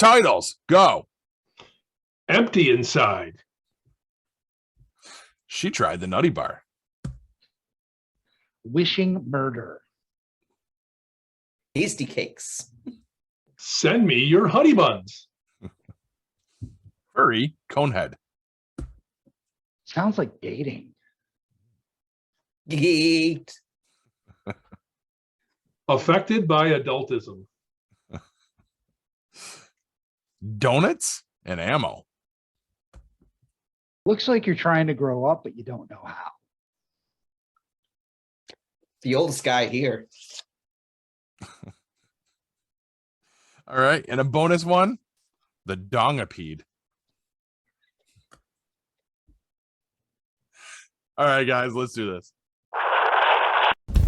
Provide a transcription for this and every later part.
titles, go. Empty inside. She tried the Nutty Bar. Wishing murder. Tasty cakes. Send me your honey buns. Furry Conehead. Sounds like dating. Geeked. Affected by adultism. Donuts and ammo. Looks like you're trying to grow up, but you don't know how. The oldest guy here. All right. And a bonus one, the Dongapede. All right, guys, let's do this.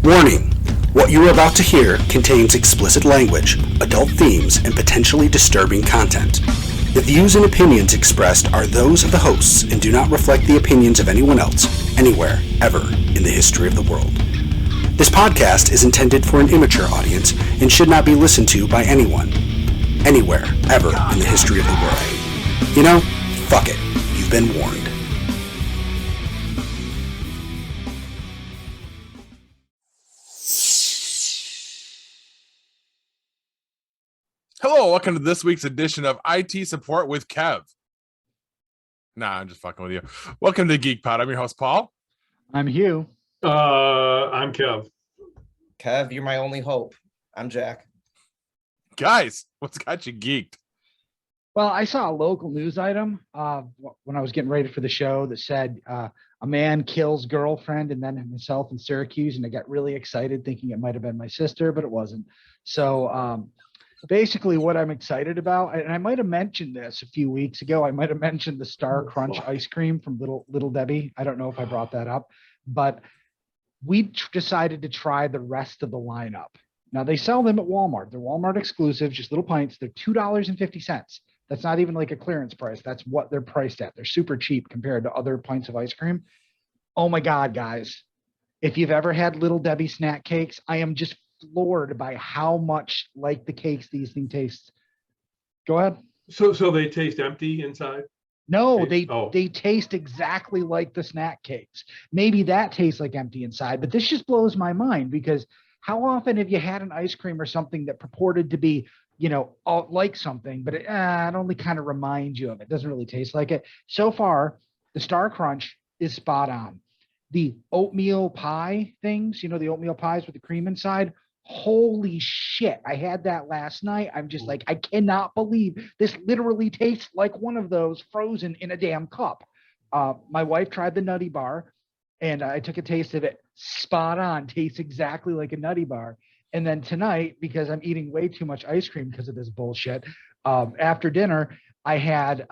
Warning. What you are about to hear contains explicit language, adult themes, and potentially disturbing content. The views and opinions expressed are those of the hosts and do not reflect the opinions of anyone else, anywhere, ever, in the history of the world. This podcast is intended for an immature audience and should not be listened to by anyone, anywhere, ever, in the history of the world. You know, fuck it. You've been warned. Hello, welcome to this week's edition of IT Support with Kev. Nah, I'm just fucking with you. Welcome to Geekpot. I'm your host, Paul. I'm Hugh. I'm Kev. Kev, you're my only hope. I'm Jack. Guys, what's got you geeked? Well, I saw a local news item when I was getting ready for the show that said a man kills girlfriend and then himself in Syracuse, and I got really excited thinking it might have been my sister, but it wasn't. So basically what I'm excited about, and I might have mentioned this a few weeks ago, I might have mentioned the Star Crunch ice cream from Little Debbie. I don't know if I brought that up, but we decided to try the rest of the lineup. Now they sell them at Walmart. They're Walmart exclusive, just little pints. They're $2.50. That's not even like a clearance price. That's what they're priced at. They're super cheap compared to other pints of ice cream. Oh my God, guys. If you've ever had Little Debbie snack cakes, I am just floored by how much like the cakes these things taste. Go ahead. So they taste empty inside? No, they taste exactly like the snack cakes. Maybe that tastes like empty inside, but this just blows my mind because how often have you had an ice cream or something that purported to be, you know, like something, but it only kind of reminds you of it. It doesn't really taste like it. So far, the Star Crunch is spot on. The oatmeal pie things, you know, the oatmeal pies with the cream inside. Holy shit. I had that last night. I'm just like, I cannot believe this literally tastes like one of those frozen in a damn cup. My wife tried the Nutty Bar and I took a taste of it. Spot on. Tastes exactly like a Nutty Bar. And then tonight, because I'm eating way too much ice cream because of this bullshit, after dinner, I had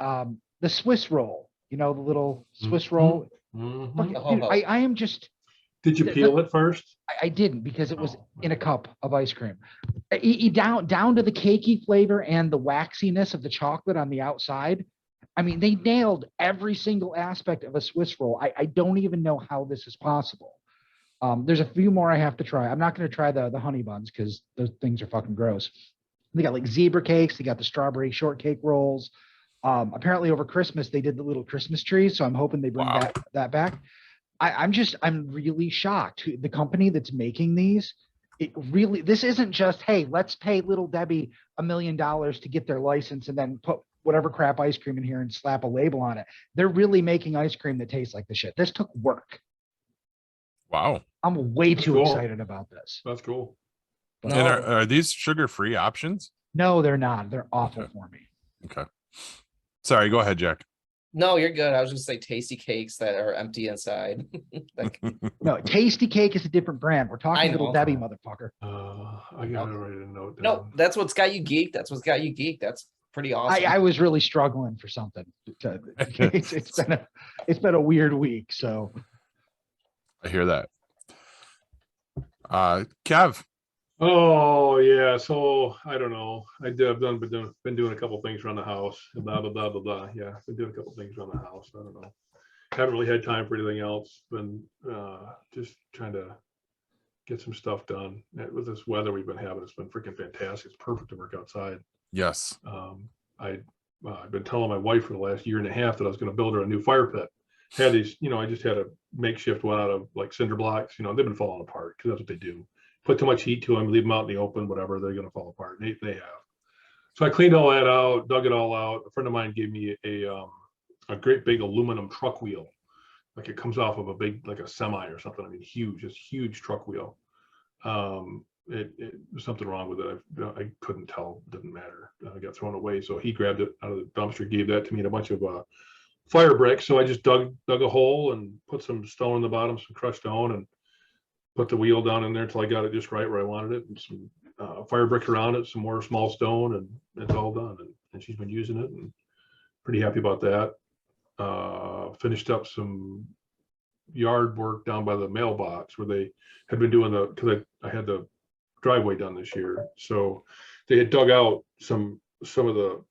the Swiss roll, you know, the little Swiss roll. Mm-hmm. Dude, I am just... Did you peel it first? I didn't because it was in a cup of ice cream. Down to the cakey flavor and the waxiness of the chocolate on the outside. I mean, they nailed every single aspect of a Swiss roll. I don't even know how this is possible. There's a few more I have to try. I'm not going to try the honey buns because those things are fucking gross. They got like zebra cakes. They got the strawberry shortcake rolls. Apparently over Christmas, they did the little Christmas trees. So I'm hoping they bring that back. I'm really shocked. The company that's making these, this isn't just, hey, let's pay Little Debbie $1 million to get their license and then put whatever crap ice cream in here and slap a label on it. They're really making ice cream that tastes like the shit. This took work. Wow. I'm way too excited about this. That's cool. And are these sugar-free options? No, they're not. They're awful for me. Okay. Sorry, go ahead, Jack. No, you're good. I was just say tasty cakes that are empty inside. No, Tasty Cake is a different brand. We're talking Little Debbie, motherfucker. I got it ready to note down. No, that's what's got you geeked. That's what's got you geeked. That's pretty awesome. I was really struggling for something. It's been a weird week. So I hear that. Kev. Oh yeah, so I don't know. I've been doing a couple things around the house. Blah blah blah blah blah. Yeah, been doing a couple things around the house. I don't know. Haven't really had time for anything else. Been just trying to get some stuff done. With this weather we've been having, it's been freaking fantastic. It's perfect to work outside. Yes. I've been telling my wife for the last year and a half that I was going to build her a new fire pit. Had these, I just had a makeshift one out of like cinder blocks. They've been falling apart because that's what they do. Put too much heat to them, leave them out in the open, whatever, they're going to fall apart. And they have. So I cleaned all that out, dug it all out. A friend of mine gave me a great big aluminum truck wheel. Like it comes off of a big, like a semi or something. I mean, huge truck wheel. There's something wrong with it. I couldn't tell, didn't matter. I got thrown away. So he grabbed it out of the dumpster, gave that to me and a bunch of fire bricks. So I just dug a hole and put some stone in the bottom, some crushed stone, and put the wheel down in there until I got it just right where I wanted it, and some fire brick around it, some more small stone, and it's all done. And she's been using it and pretty happy about that. Finished up some yard work down by the mailbox where they had been doing because I had the driveway done this year. So they had dug out some of the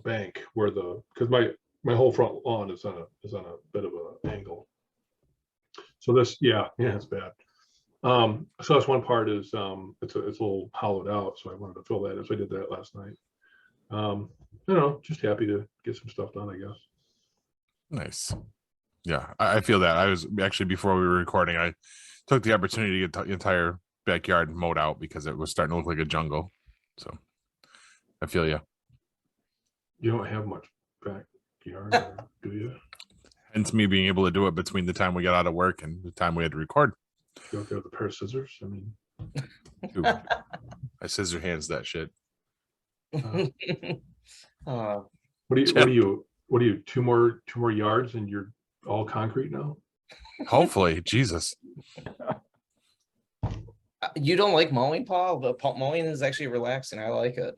bank where because my whole front lawn is on a bit of an angle. So this, it's bad. So that's one part is it's a little hollowed out. So I wanted to fill that in. So I did that last night. Just happy to get some stuff done, I guess. Nice. Yeah, I feel that. I was actually, before we were recording, I took the opportunity to get the entire backyard mowed out because it was starting to look like a jungle. So I feel you. You don't have much backyard, do you? Hence me being able to do it between the time we got out of work and the time we had to record. You don't have a pair of scissors? I mean, dude, I scissor hands that shit. What are you? Two more yards and you're all concrete now? Hopefully, Jesus. You don't like mowing, Paul? The mowing is actually relaxing. I like it.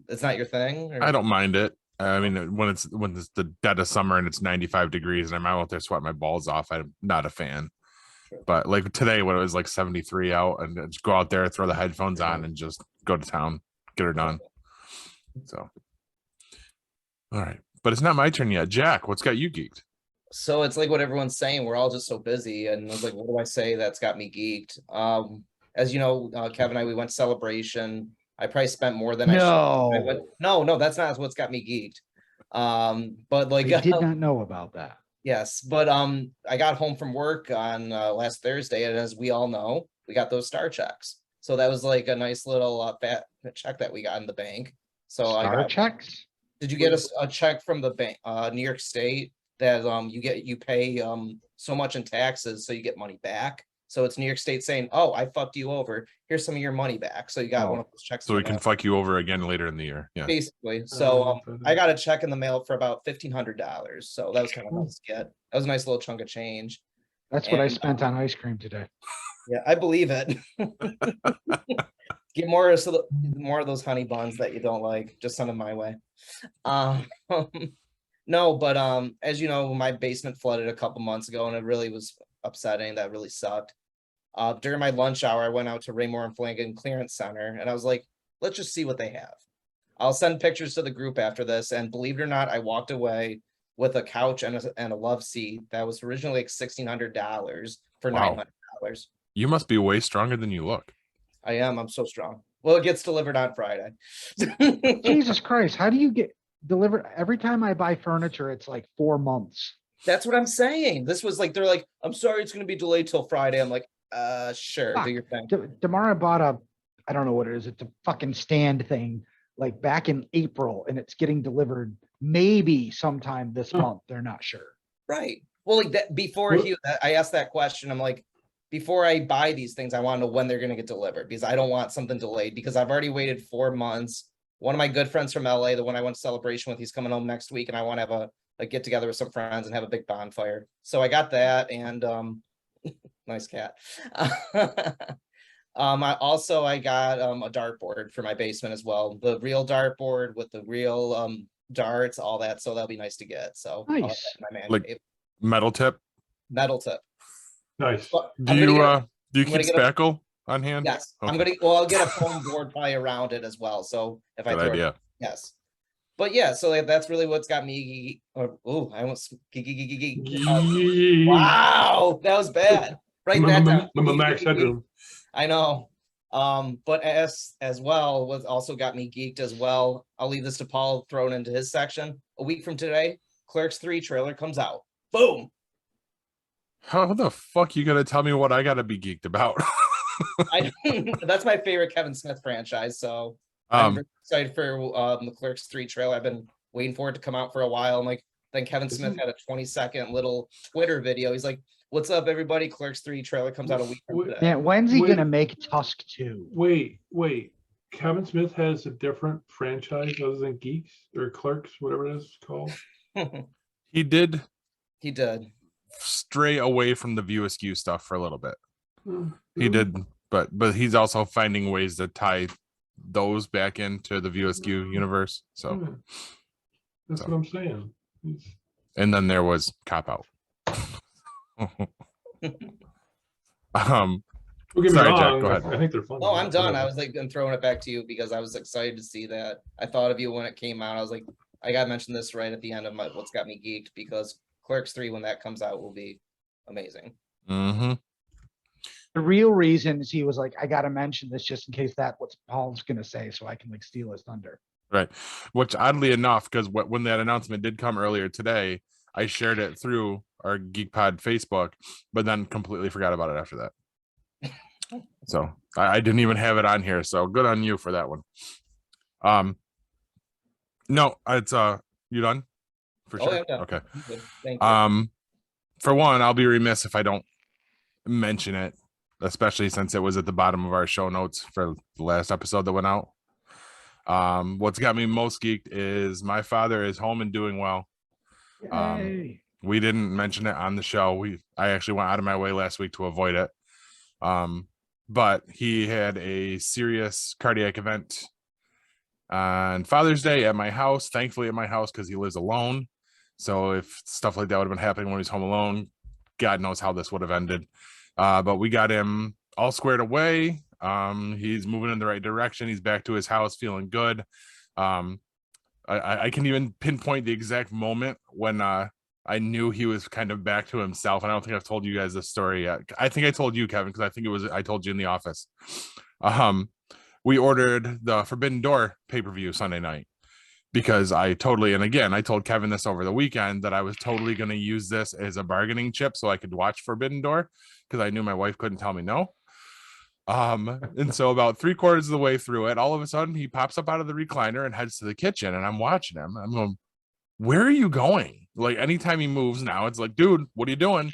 It's not your thing? Or? I don't mind it. I mean, when it's the dead of summer and it's 95 degrees and I'm out there sweating my balls off, I'm not a fan. But like today when it was like 73 out, and just go out there, throw the headphones on and just go to town, get her done. So, all right. But it's not my turn yet. Jack, what's got you geeked? So it's like what everyone's saying. We're all just so busy. And I was like, what do I say that's got me geeked? As you know, Kev and I, we went to Celebration. I probably spent more than No, that's not what's got me geeked. But like I did not know about that. Yes, but I got home from work on last Thursday, and as we all know, we got those star checks. So that was like a nice little fat check that we got in the bank. So star checks. Did you get a check from the bank, New York State, that you pay so much in taxes, so you get money back? So it's New York State saying, "Oh, I fucked you over. Here's some of your money back." So you got one of those checks. So we can fuck you over again later in the year. Yeah. Basically. So I got a check in the mail for about $1,500. So that was kind of nice to get. That was a nice little chunk of change. That's what I spent on ice cream today. Yeah, I believe it. Get more of those honey buns that you don't like. Just send them my way. No, but as you know, my basement flooded a couple months ago, and it really was upsetting. That really sucked. During my lunch hour, I went out to Raymore and Flanagan Clearance Center, and I was like, let's just see what they have. I'll send pictures to the group after this, and believe it or not, I walked away with a couch and a love seat that was originally like $1,600 for $900. You must be way stronger than you look. I am. I'm so strong. Well, it gets delivered on Friday. Jesus Christ. How do you get delivered? Every time I buy furniture, it's like 4 months. That's what I'm saying. This was like, they're like, I'm sorry, it's going to be delayed till Friday. I'm like, sure, do your thing. Damara bought I don't know what it is. It's a fucking stand thing, like back in April, and it's getting delivered maybe sometime this month. They're not sure. Right. Well, like that before I asked that question, I'm like, before I buy these things, I want to know when they're going to get delivered, because I don't want something delayed, because I've already waited 4 months. One of my good friends from LA, the one I went to Celebration with, he's coming home next week, and I want to have a get together with some friends and have a big bonfire. So I got that, and nice cat. I got a dartboard for my basement as well. The real dartboard with the real darts, all that. So that'll be nice to get. So nice. Like metal tip. Nice. Do you keep spackle on hand? Yes. Okay. I'll get a foam board probably around it as well. So if I throw it, yes. But yeah, so that's really what's got me. I almost. Wow, that was bad. Right, that down. Max headroom. I know. But as well, what also got me geeked as well, I'll leave this to Paul, thrown into his section. A week from today, Clerks 3 trailer comes out. Boom. How the fuck you gonna tell me what I gotta be geeked about? That's my favorite Kevin Smith franchise, so I'm very excited for the Clerks 3 trailer. I've been waiting for it to come out for a while. I'm like, then Kevin Smith had a 20-second little Twitter video. He's like, "What's up, everybody? Clerks 3 trailer comes out a week from today." Yeah, when's he gonna make Tusk 2? Wait. Kevin Smith has a different franchise other than Geeks or Clerks, whatever it is called. He did stray away from the View Askew stuff for a little bit. He did, but he's also finding ways to tie those back into the View Askew universe. So that's what I'm saying. And then there was Cop Out. Don't get me sorry, wrong, Jack, go ahead. I think they're fun. No, I'm done. I was like, I'm throwing it back to you because I was excited to see that. I thought of you when it came out. I was like, I gotta mention this right at the end of my what's got me geeked, because Clerks 3, when that comes out, will be amazing. Mm-hmm. The real reason is he was like, I gotta mention this just in case that's what Paul's gonna say, so I can like steal his thunder. Right. Which oddly enough, because when that announcement did come earlier today, I shared it through our Geekpod Facebook, but then completely forgot about it after that. So I didn't even have it on here. So good on you for that one. No, it's you done? For sure. Yeah, okay. Thank you. For one, I'll be remiss if I don't mention it, especially since it was at the bottom of our show notes for the last episode that went out. What's got me most geeked is my father is home and doing well. We didn't mention it on the show. I actually went out of my way last week to avoid it. But he had a serious cardiac event on Father's Day at my house, thankfully at my house, because he lives alone. So if stuff like that would have been happening when he's home alone, God knows how this would have ended. But we got him all squared away. He's moving in the right direction. He's back to his house feeling good. I can even pinpoint the exact moment when I knew he was kind of back to himself. And I don't think I've told you guys this story yet. I think I told you, Kevin, because I think I told you in the office. We ordered the Forbidden Door pay-per-view Sunday night because I told Kevin this over the weekend that I was totally going to use this as a bargaining chip so I could watch Forbidden Door because I knew my wife couldn't tell me no. And so about 3/4 of the way through it, all of a sudden he pops up out of the recliner and heads to the kitchen, and I'm watching him. I'm going, where are you going? Like anytime he moves now, it's like, dude, what are you doing?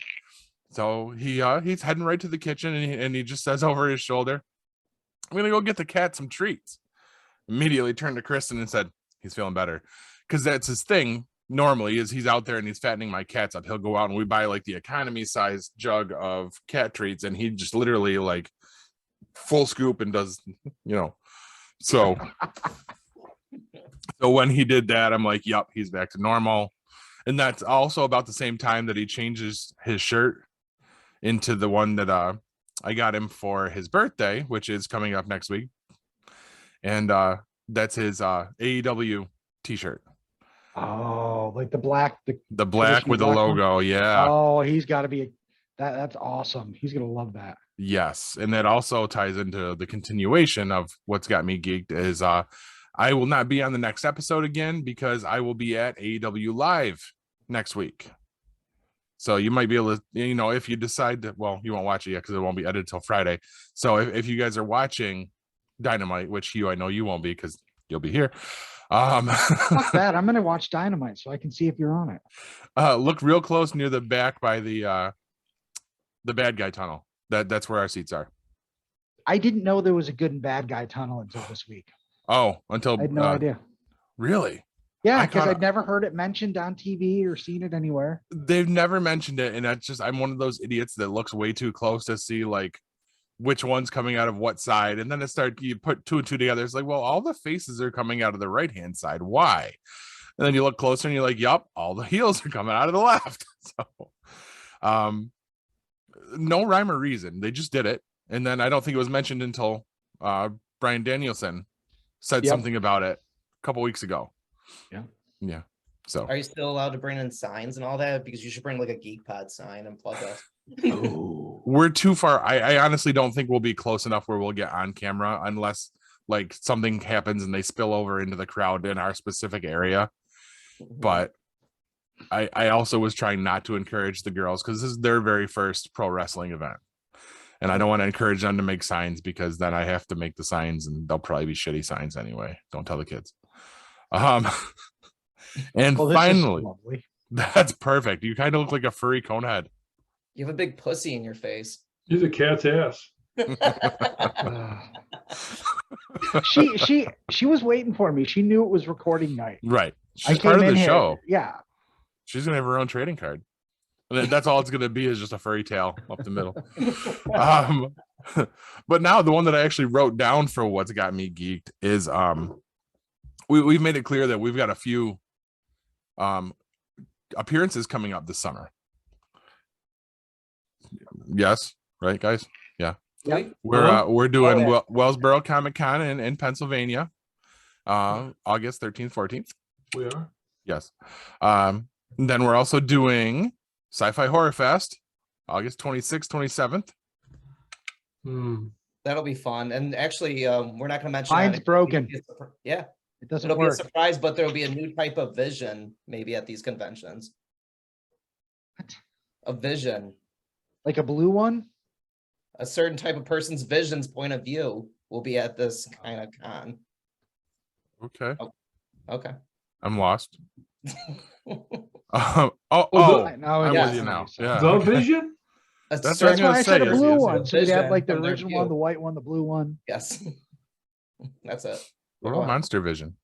So he's heading right to the kitchen, and he just says over his shoulder, I'm gonna go get the cat some treats. Immediately turned to Kristen and said, he's feeling better. Because that's his thing normally, is he's out there and he's fattening my cats up. He'll go out and we buy like the economy size jug of cat treats, and he just literally like full scoop and does, so when he did that, I'm like, yep, he's back to normal. And that's also about the same time that he changes his shirt into the one that I got him for his birthday, which is coming up next week. And that's his AEW t-shirt. Oh, like the black with the logo one? Yeah. Oh, he's got to be that's awesome. He's gonna love that. Yes, and that also ties into the continuation of what's got me geeked is I will not be on the next episode again because I will be at AEW Live next week. So you might be able to, if you decide that, well, you won't watch it yet because it won't be edited till Friday. So if you guys are watching Dynamite, which I know you won't be because you'll be here. Fuck that. I'm gonna watch Dynamite so I can see if you're on it. Look real close near the back by the bad guy tunnel. That's where our seats are. I didn't know there was a good and bad guy tunnel until this week. Oh, until I had no idea. Really? Yeah, because I'd never heard it mentioned on TV or seen it anywhere. They've never mentioned it, and that's just I'm one of those idiots that looks way too close to see like which one's coming out of what side, and then you put two and two together. It's like, well, all the faces are coming out of the right hand side. Why? And then you look closer and you're like, yup, all the heels are coming out of the left. So, no rhyme or reason. They just did it, and then I don't think it was mentioned until Bryan Danielson said something about it a couple weeks ago. Yeah. So are you still allowed to bring in signs and all that? Because you should bring like a Geekpod sign and plug us. Oh, we're too far. I honestly don't think we'll be close enough where we'll get on camera unless like something happens and they spill over into the crowd in our specific area. But I also was trying not to encourage the girls because this is their very first pro wrestling event. And I don't want to encourage them to make signs because then I have to make the signs and they'll probably be shitty signs anyway. Don't tell the kids. And finally, that's perfect. You kind of look like a furry cone head. You have a big pussy in your face. He's a cat's ass. She was waiting for me. She knew it was recording night. Right. She's part of the show. Yeah. She's gonna have her own trading card. And that's all it's gonna be is just a furry tail up the middle. But now the one that I actually wrote down for what's got me geeked is we've made it clear that we've got a few appearances coming up this summer. Yes, right, guys? Yeah. Yep. We're doing Wellsboro Comic Con in Pennsylvania, August 13th, 14th. We are. Yes. Then we're also doing Sci-Fi Horror Fest, August 26th, 27th. That'll be fun. And actually, we're not going to mention. Mine's broken. Yeah. It doesn't It'll work. be a surprise, but there'll be a new type of vision maybe at these conventions. What? A vision. Like a blue one? A certain type of person's vision's point of view will be at this kind of con. Okay. Okay. I'm lost. Now I'm yes. with you now. Yeah. The Vision? That's That's why I said a Yes, blue yes, one. yes. So we'd have like the From their original one, view. the white one, the blue one. Yes. That's it. What about Monster Vision?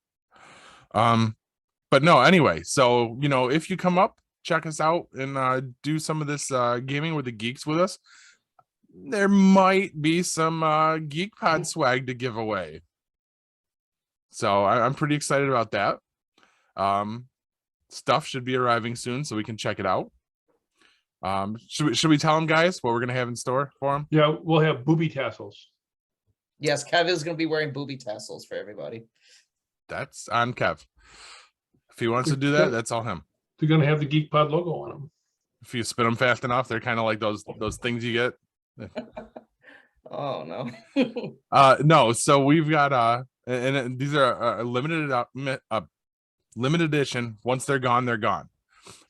But no, anyway, so if you come up, check us out and do some of this gaming with the geeks with us. There might be some Geekpot swag to give away. So I'm pretty excited about that. Stuff should be arriving soon so we can check it out. Should we tell them, guys, what we're gonna have in store for them? Yeah, we'll have booby tassels. Yes, Kev is going to be wearing booby tassels for everybody. That's on Kev. If he wants to do that, that's all him. They're going to have the Geekpod logo on them. If you spin them fast enough, they're kind of like those things you get. Oh no. No, so we've got and these are limited edition. Once they're gone, they're gone.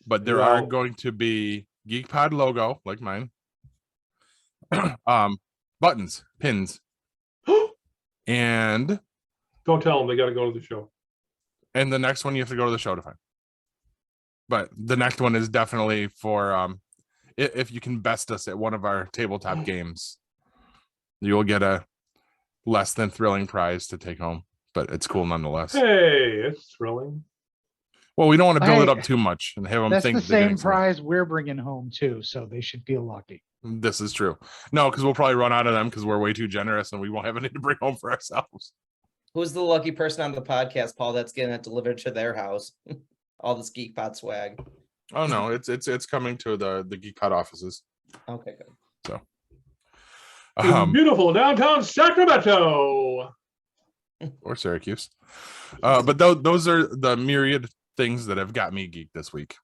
But there are going to be Geekpod logo like mine. Buttons, pins, and Don't tell them they got to go to the show. And the next one you have to go to the show to find. But the next one is definitely for if you can best us at one of our tabletop games, you'll get a less than thrilling prize to take home. But it's cool nonetheless. Hey, it's thrilling. Well, we don't want to build it up too much and have them That's think the they're getting same prize we're bringing home too, so they should feel lucky. This is true. No, because we'll probably run out of them because we're way too generous and we won't have any to bring home for ourselves. Who's the lucky person on the podcast, Paul, that's getting it delivered to their house? All this Geekpot swag. Oh no, it's coming to the Geekpot offices. Okay, good. So Beautiful downtown Sacramento. Or Syracuse. But those are the myriad things that have got me geeked this week.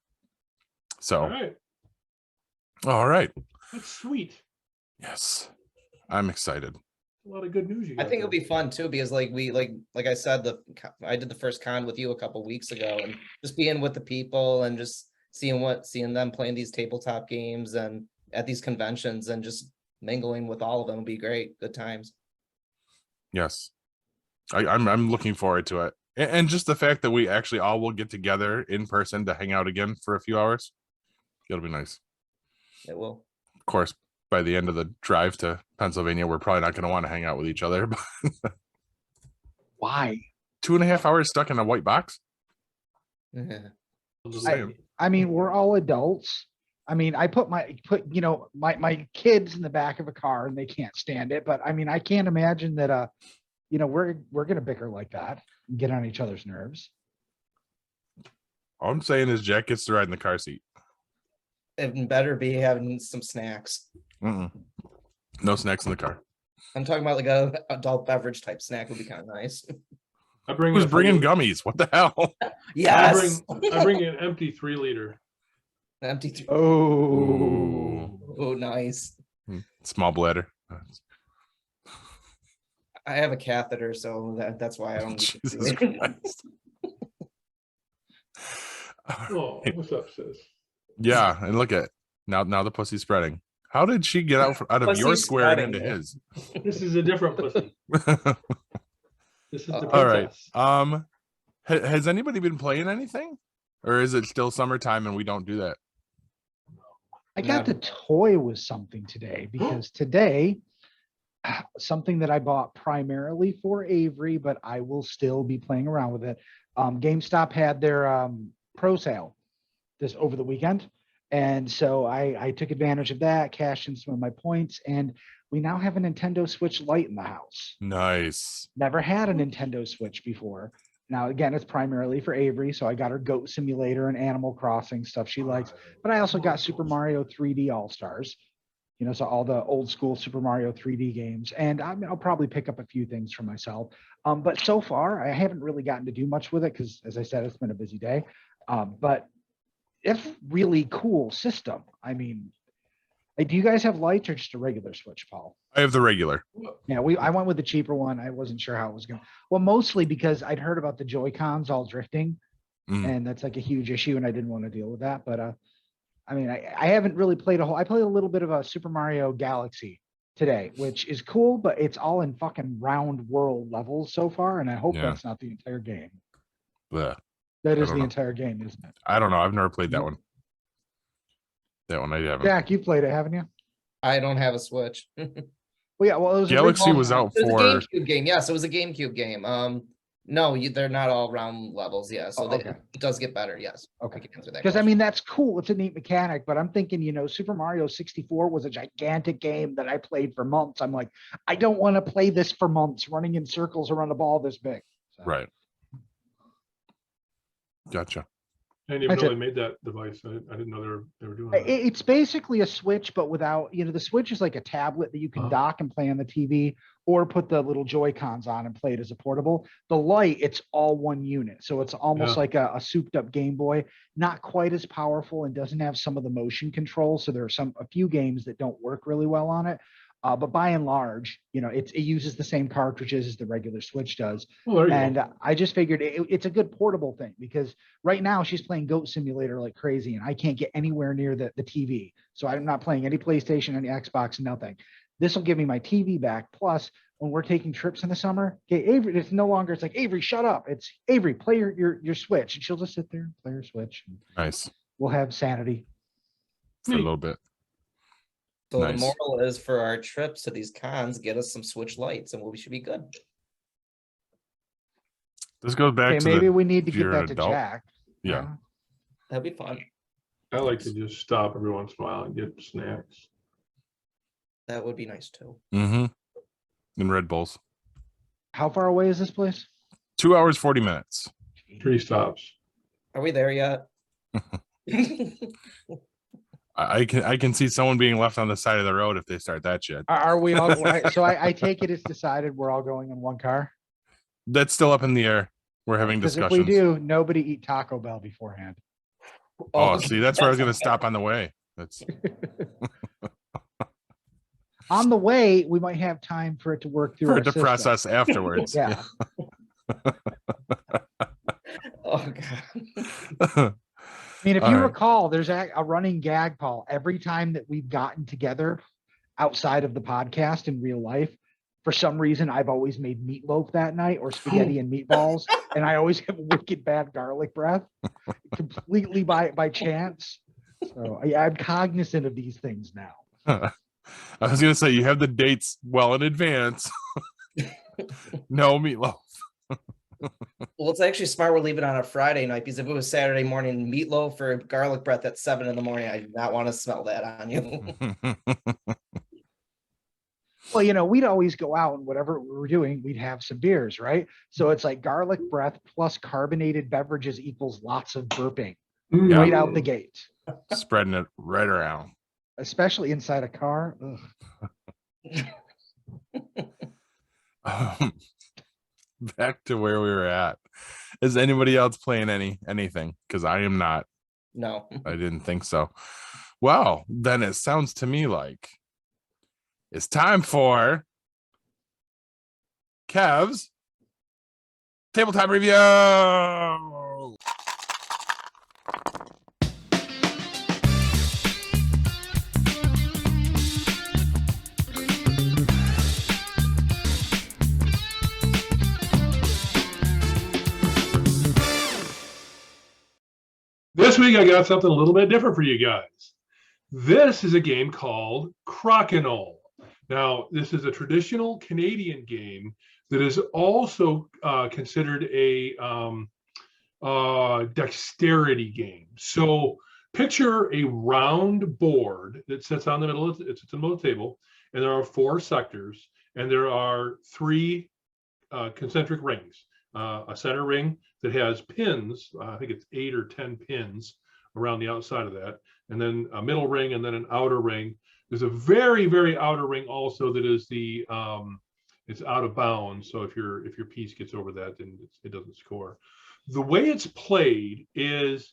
So all right. That's sweet. Yes. I'm excited. A lot of good news. I think it'll be fun too, because like I said, I did the first con with you a couple weeks ago, and just being with the people and just seeing them playing these tabletop games and at these conventions and just mingling with all of them will be great. Good times. Yes. I'm looking forward to it. And just the fact that we actually all will get together in person to hang out again for a few hours. It'll be nice. It will. Of course, by the end of the drive to Pennsylvania, we're probably not going to want to hang out with each other. Why? 2.5 hours stuck in a white box? Yeah. I mean, we're all adults. I mean, I put my kids in the back of a car and they can't stand it. But I mean, I can't imagine that we're gonna bicker like that and get on each other's nerves. All I'm saying is Jack gets to ride in the car seat. It better be having some snacks. No snacks in the car. I'm talking about like a adult beverage type snack would be kind of nice. Who's bringing gummies? What the hell? Yes. I bring an empty 3-liter. Empty. Oh, Oh, nice. Small bladder. I have a catheter, so that's why I don't need to Jesus do it. Christ. Oh, what's up, sis? Yeah, and look at now the pussy's spreading. How did she get out of your Pussy's square and spreading, into yeah. his? This is a different pussy. This is the All right. princess. Has anybody been playing anything, or is it still summertime and we don't do that? I got to toy with something today because today, something that I bought primarily for Avery, but I will still be playing around with it. GameStop had their pro sale this over the weekend. And so I took advantage of that, cashed in some of my points, and we now have a Nintendo Switch Lite in the house. Nice. Never had a Nintendo Switch before. Now, again, it's primarily for Avery, so I got her Goat Simulator and Animal Crossing stuff she likes. But I also got Super Mario 3D All-Stars, so all the old school Super Mario 3D games. And I'll probably pick up a few things for myself. But so far, I haven't really gotten to do much with it because, as I said, it's been a busy day. But it's really cool system. I mean, do you guys have Lite or just a regular Switch, Paul? I have the regular. Yeah, I went with the cheaper one. I wasn't sure how it was going. Well, mostly because I'd heard about the Joy-Cons all drifting, and that's like a huge issue, and I didn't want to deal with that. But I mean, I haven't really played I played a little bit of a Super Mario Galaxy today, which is cool, but it's all in fucking round world levels so far, and I hope that's not the entire game. Blech. That is the entire game, isn't it? I don't know. I've never played that one. That one I haven't. Jack, you played it, haven't you? I don't have a Switch. Well, yeah. Well, it was Galaxy was out It was for a GameCube game. Yes, it was a GameCube game. No, they're not all round levels. Yeah, so it does get better. Yes. Okay. Because I mean, that's cool. It's a neat mechanic, but I'm thinking, Super Mario 64 was a gigantic game that I played for months. I'm like, I don't want to play this for months, running in circles around a ball this big. So. Right. Gotcha. I didn't even know they made that device. I didn't know they were doing that. It's basically a Switch, but without, the Switch is like a tablet that you can dock and play on the TV, or put the little Joy-Cons on and play it as a portable. The Lite, it's all one unit. So it's almost like a souped up Game Boy, not quite as powerful and doesn't have some of the motion controls. So there are a few games that don't work really well on it. But by and large, it uses the same cartridges as the regular Switch does. I just figured it's a good portable thing because right now she's playing Goat Simulator like crazy, and I can't get anywhere near the TV. So I'm not playing any PlayStation, any Xbox, nothing. This will give me my TV back. Plus, when we're taking trips in the summer, Avery, it's no longer, it's like, Avery, shut up. It's Avery, play your Switch. And she'll just sit there and play her Switch. Nice. We'll have sanity. For a little bit. So the moral is, for our trips to these cons, get us some Switch Lites and we should be good. This goes back to maybe we need to get that to Jack. Yeah. That'd be fun. I like to just stop every once in a while and get snacks. That would be nice too. Mm-hmm. And Red Bulls. How far away is this place? 2 hours, 40 minutes. 3 stops. Are we there yet? I can see someone being left on the side of the road if they start that shit. Are we all? So I take it it's decided we're all going in one car. That's still up in the air. We're having discussions. If we do, nobody eat Taco Bell beforehand. See, that's where I was going to stop on the way. That's on the way. We might have time for it to work through. For it to process afterwards. Yeah. Oh God. I mean, if you recall, there's a running gag, Paul. Every time that we've gotten together outside of the podcast in real life, for some reason, I've always made meatloaf that night or spaghetti and meatballs, and I always have wicked bad garlic breath, completely by chance. So I'm cognizant of these things now. I was going to say, you have the dates well in advance. No meatloaf. Well, it's actually smart we're leaving on a Friday night, because if it was Saturday morning, meatloaf or garlic breath at 7 a.m, I do not want to smell that on you. Well, we'd always go out and whatever we were doing, we'd have some beers, right? So it's like garlic breath plus carbonated beverages equals lots of burping right out the gate. Spreading it right around. Especially inside a car. Back to where we were at. Is anybody else playing anything? Because I am not. No. I didn't think so. Well, then it sounds to me like It's time for Kev's Tabletop Review. This week I got something a little bit different for you guys. This is a game called Crokinole. Now, this is a traditional Canadian game that is also considered a dexterity game. So picture a round board that sits on the middle of the table, and there are 4 sectors, and there are 3 concentric rings. A center ring that has pins, I think it's 8 or 10 pins around the outside of that, and then a middle ring, and then an outer ring. There's a very, very outer ring also that is the it's out of bounds. So if your piece gets over that, then it doesn't score. The way it's played is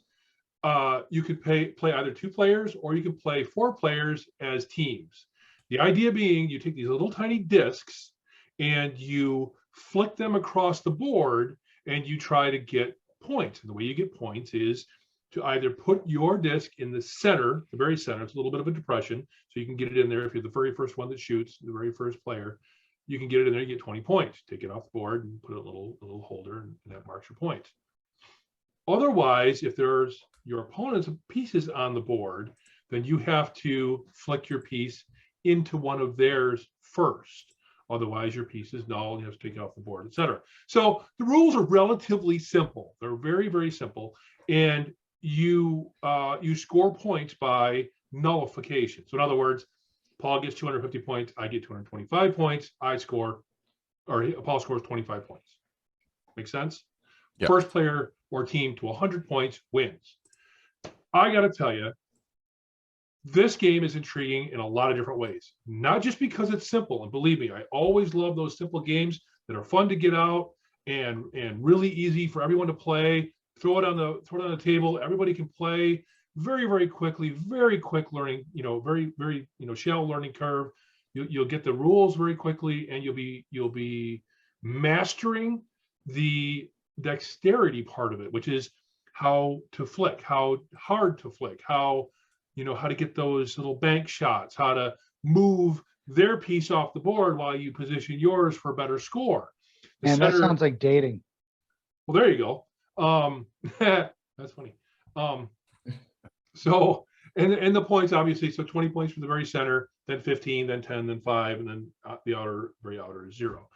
you could play either 2 players or you could play 4 players as teams. The idea being you take these little tiny discs and you flick them across the board and you try to get points. And the way you get points is to either put your disc in the center, the very center. It's a little bit of a depression, so you can get it in there. If you're the very first one that shoots, the very first player, you can get it in there, you get 20 points. Take it off the board and put a little holder, and that marks your points. Otherwise, if there's your opponent's pieces on the board, then you have to flick your piece into one of theirs first. Otherwise, your piece is null, you have to take it off the board, etc. So the rules are relatively simple. They're very, very simple. And you score points by nullification. So in other words, Paul gets 250 points, I get 225 points, Paul scores 25 points. Make sense? Yep. First player or team to 100 points wins. I got to tell you, this game is intriguing in a lot of different ways. Not just because it's simple, and believe me, I always love those simple games that are fun to get out and really easy for everyone to play. Throw it on the table. Everybody can play very, very quickly. Very quick learning. Very, very shallow learning curve. You'll get the rules very quickly, and you'll be mastering the dexterity part of it, which is how to flick, how hard to flick, how to get those little bank shots, how to move their piece off the board while you position yours for a better score. And that sounds like dating. Well, there you go. That's funny. So and the points, obviously, so 20 points from the very center, then 15, then 10, then 5, and then the very outer is 0.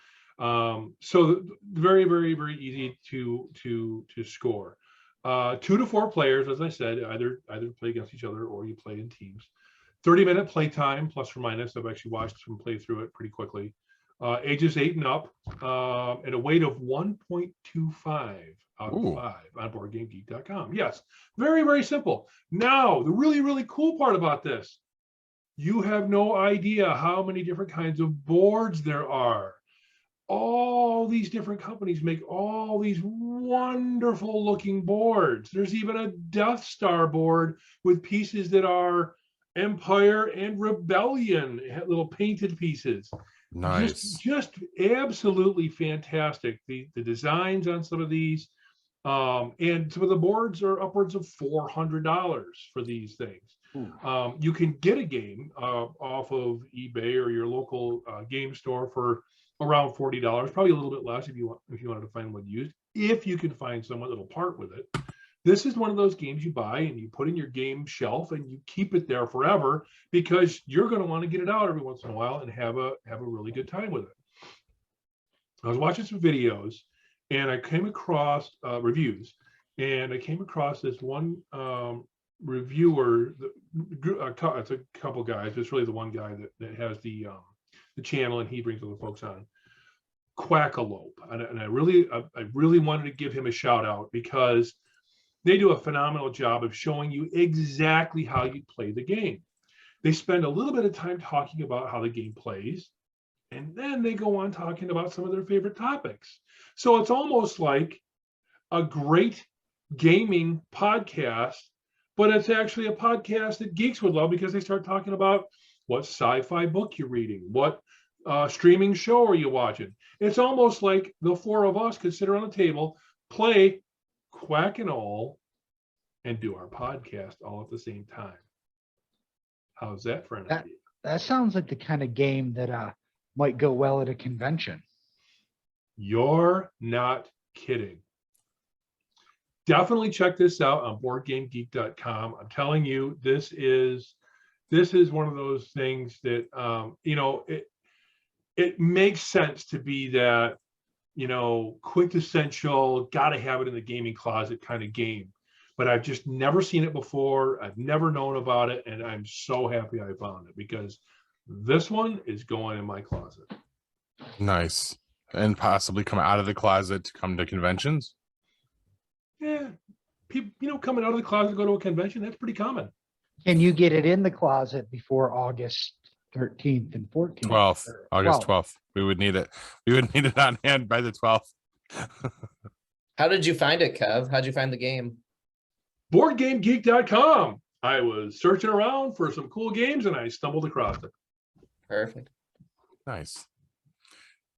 So very, very, very easy to score. 2 to 4 players, as I said, either play against each other or you play in teams. 30-minute play time, plus or minus. I've actually watched them play through it pretty quickly. Ages 8 and up, and a weight of 1.25 out of 5 on BoardGameGeek.com. Yes, very, very simple. Now, the really, really cool part about this, you have no idea how many different kinds of boards there are. All these different companies make all these wonderful looking boards. There's even a Death Star board with pieces that are Empire and Rebellion, little painted pieces. Nice. Just absolutely fantastic. The designs on some of these, and some of the boards are upwards of $400 for these things. You can get a game off of eBay or your local game store for around $40, probably a little bit less if you wanted to find one used, if you can find someone that'll part with it. This is one of those games you buy and you put in your game shelf and you keep it there forever because you're going to want to get it out every once in a while and have a really good time with it. I was watching some videos and I came across reviews, and I came across this one reviewer. It's a couple guys. It's really the one guy that has the channel, and he brings other folks on. Quackalope, and I really wanted to give him a shout out because they do a phenomenal job of showing you exactly how you play the game. They spend a little bit of time talking about how the game plays, and then they go on talking about some of their favorite topics. So it's almost like a great gaming podcast, but it's actually a podcast that geeks would love because they start talking about what sci-fi book you're reading, what streaming show are you watching. It's almost like the four of us could sit around the table, play Crokinole, and do our podcast all at the same time. How's that for an idea? That sounds like the kind of game that might go well at a convention. You're not kidding. Definitely check this out on BoardGameGeek.com. I'm telling you, this is one of those things that it makes sense to be that quintessential, gotta have it in the gaming closet kind of game. But I've just never seen it before. I've never known about it, and I'm so happy I found it because this one is going in my closet. Nice. And possibly come out of the closet to come to conventions. Yeah, people, coming out of the closet to go to a convention, that's pretty common. Can you get it in the closet before August 13th and 14th? 12th, August 12th. We would need it. We would need it on hand by the 12th. How did you find it, Kev? How'd you find the game? BoardGameGeek.com. I was searching around for some cool games and I stumbled across it. Perfect. Nice.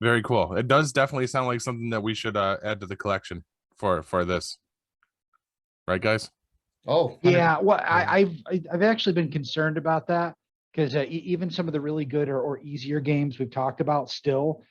Very cool. It does definitely sound like something that we should add to the collection for this. Right, guys? Oh, yeah. Well, I've actually been concerned about that because even some of the really good or easier games we've talked about, still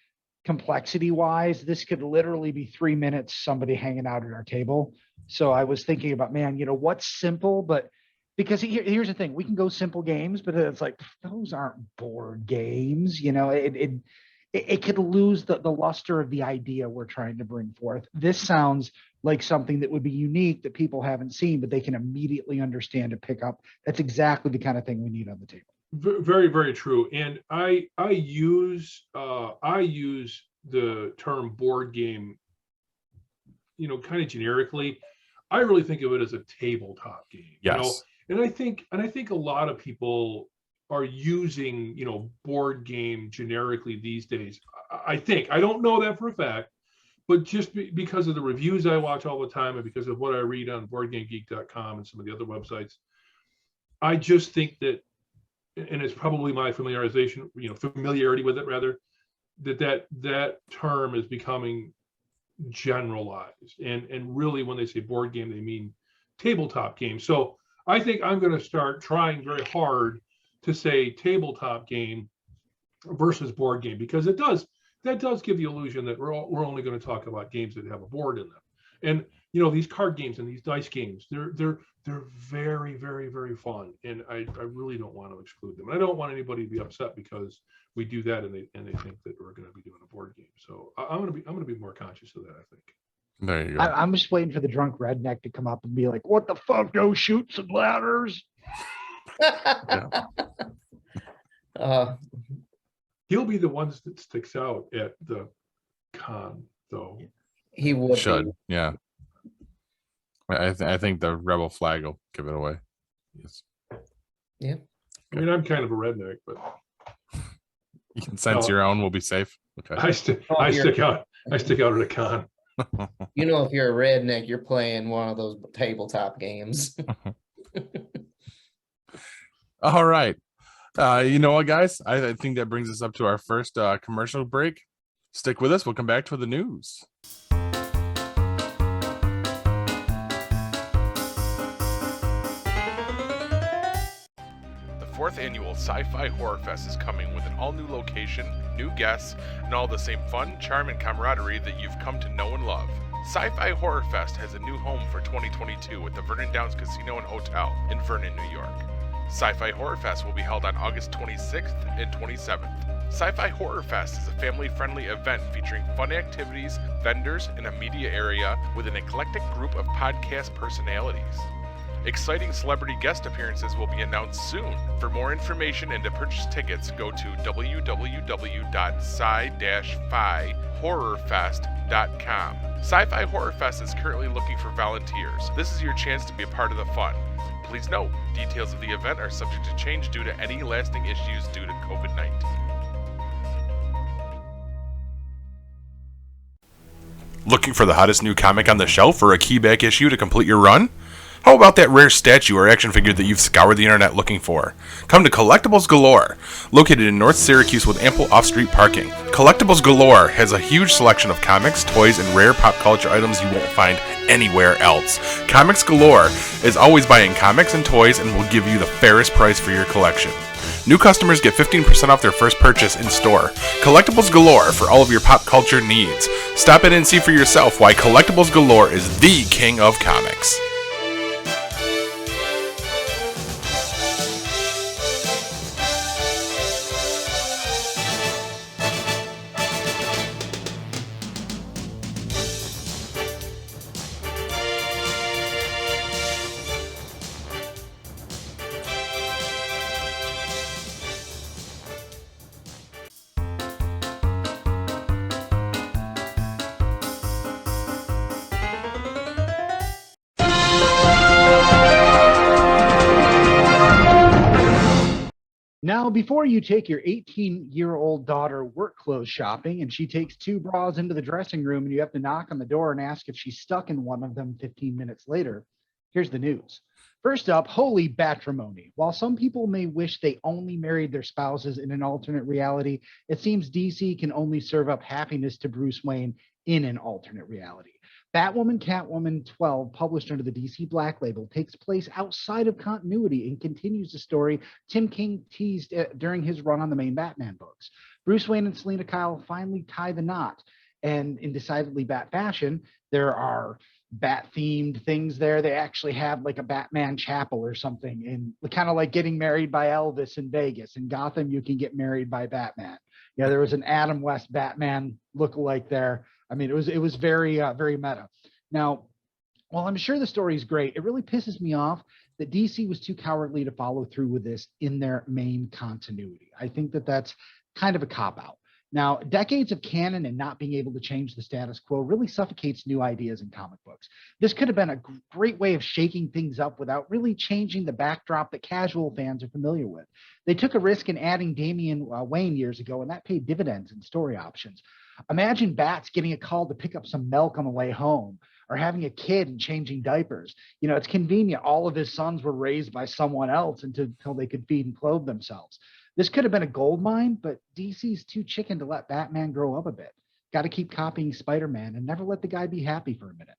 complexity wise, this could literally be 3 minutes somebody hanging out at our table. So I was thinking about, man, what's simple, but because here's the thing, we can go simple games, but it's like those aren't board games. It could lose the luster of the idea we're trying to bring forth. This sounds like something that would be unique that people haven't seen, but they can immediately understand and pick up. That's exactly the kind of thing we need on the table. Very, very true. And I use the term board game, kind of generically. I really think of it as a tabletop game. Yes. And I think a lot of people are using, board game generically these days. I think, I don't know that for a fact, but just because of the reviews I watch all the time and because of what I read on BoardGameGeek.com and some of the other websites, I just think that, and it's probably my familiarity with it rather, that term is becoming generalized. And really when they say board game, they mean tabletop game. So I think I'm going to start trying very hard to say tabletop game versus board game, because that does give the illusion that we're only going to talk about games that have a board in them. And these card games and these dice games, they're very, very, very fun, and I really don't want to exclude them. I don't want anybody to be upset because we do that and they think that we're going to be doing a board game. So I'm going to be more conscious of that, I think. There you go. I'm just waiting for the drunk redneck to come up and be like, "What the fuck? Go shoot some ladders." He'll be the ones that sticks out at the con, though. He would. Should. Yeah. I think the rebel flag will give it away. Yes. Yeah. I mean, I'm kind of a redneck, but you can sense your own will be safe. Okay. I stick out at a con. If you're a redneck, you're playing one of those tabletop games. All right. You know what, guys? I think that brings us up to our first commercial break. Stick with us. We'll come back to the news. The 4th annual SciFi Horror Fest is coming with an all-new location, new guests, and all the same fun, charm, and camaraderie that you've come to know and love. SciFi Horror Fest has a new home for 2022 at the Vernon Downs Casino and Hotel in Vernon, New York. SciFi Horror Fest will be held on August 26th and 27th. SciFi Horror Fest is a family-friendly event featuring fun activities, vendors, and a media area with an eclectic group of podcast personalities. Exciting celebrity guest appearances will be announced soon. For more information and to purchase tickets, go to www.sci-fi-horrorfest.com. SciFi Horror Fest is currently looking for volunteers. This is your chance to be a part of the fun. Please note, details of the event are subject to change due to any lasting issues due to COVID-19. Looking for the hottest new comic on the shelf or a key back issue to complete your run? How about that rare statue or action figure that you've scoured the internet looking for? Come to Collectibles Galore, located in North Syracuse with ample off-street parking. Collectibles Galore has a huge selection of comics, toys, and rare pop culture items you won't find anywhere else. Comics Galore is always buying comics and toys and will give you the fairest price for your collection. New customers get 15% off their first purchase in store. Collectibles Galore for all of your pop culture needs. Stop in and see for yourself why Collectibles Galore is the king of comics. Now, before you take your 18-year-old daughter work clothes shopping and she takes 2 bras into the dressing room and you have to knock on the door and ask if she's stuck in one of them 15 minutes later, here's the news. First up, holy BATrimony. While some people may wish they only married their spouses in an alternate reality, it seems DC can only serve up happiness to Bruce Wayne in an alternate reality. Batwoman Catwoman 12, published under the DC Black Label, takes place outside of continuity and continues the story Tim King teased during his run on the main Batman books. Bruce Wayne and Selina Kyle finally tie the knot, and in decidedly Bat fashion, there are Bat-themed things there. They actually have like a Batman chapel or something, and kind of like getting married by Elvis in Vegas. In Gotham, you can get married by Batman. Yeah, there was an Adam West Batman lookalike there. I mean, it was very, very meta. Now, while I'm sure the story is great, it really pisses me off that DC was too cowardly to follow through with this in their main continuity. I think that that's kind of a cop-out. Now, decades of canon and not being able to change the status quo really suffocates new ideas in comic books. This could have been a great way of shaking things up without really changing the backdrop that casual fans are familiar with. They took a risk in adding Damian Wayne years ago, and that paid dividends in story options. Imagine Bats getting a call to pick up some milk on the way home, or having a kid and changing diapers. You know, it's convenient. All of his sons were raised by someone else until they could feed and clothe themselves. This could have been a gold mine, but DC's too chicken to let Batman grow up a bit. Got to keep copying Spider-Man and never let the guy be happy for a minute.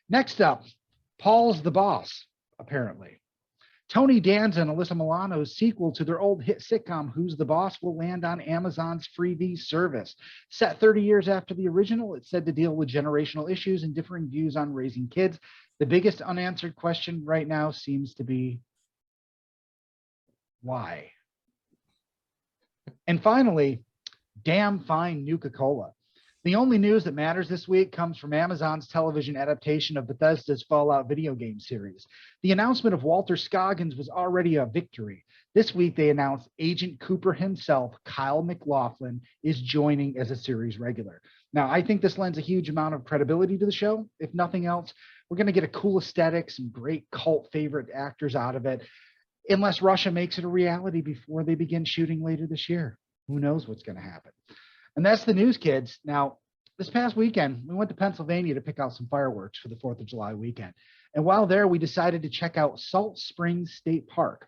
Next up, Paul's the Boss, apparently. Tony Danza and Alyssa Milano's sequel to their old hit sitcom, Who's the Boss, will land on Amazon's Freevee service. Set 30 years after the original, it's said to deal with generational issues and differing views on raising kids. The biggest unanswered question right now seems to be, why? And finally, damn fine Nuka-Cola. The only news that matters this week comes from Amazon's television adaptation of Bethesda's Fallout video game series. The announcement of Walter Scoggins was already a victory. This week, they announced Agent Cooper himself, Kyle MacLachlan, is joining as a series regular. Now, I think this lends a huge amount of credibility to the show. If nothing else, we're going to get a cool aesthetic, some great cult favorite actors out of it, unless Russia makes it a reality before they begin shooting later this year. Who knows what's going to happen? And that's the news, kids. Now, this past weekend, we went to Pennsylvania to pick out some fireworks for the 4th of July weekend. And while there, we decided to check out Salt Springs State Park.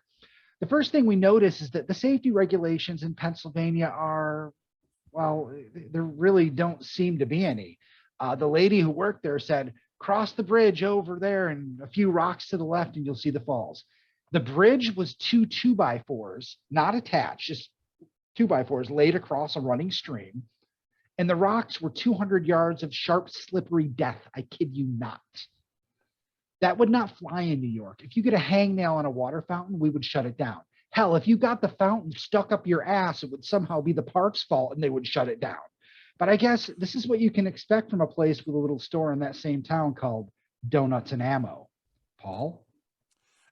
The first thing we noticed is that the safety regulations in Pennsylvania are, well, there really don't seem to be any. The lady who worked there said, cross the bridge over there and a few rocks to the left and you'll see the falls. The bridge was 2 2x4s, not attached, just 2x4s laid across a running stream. And the rocks were 200 yards of sharp, slippery death. I kid you not. That would not fly in New York. If you get a hangnail on a water fountain, we would shut it down. Hell, if you got the fountain stuck up your ass, it would somehow be the park's fault and they would shut it down. But I guess this is what you can expect from a place with a little store in that same town called Donuts and Ammo. Paul?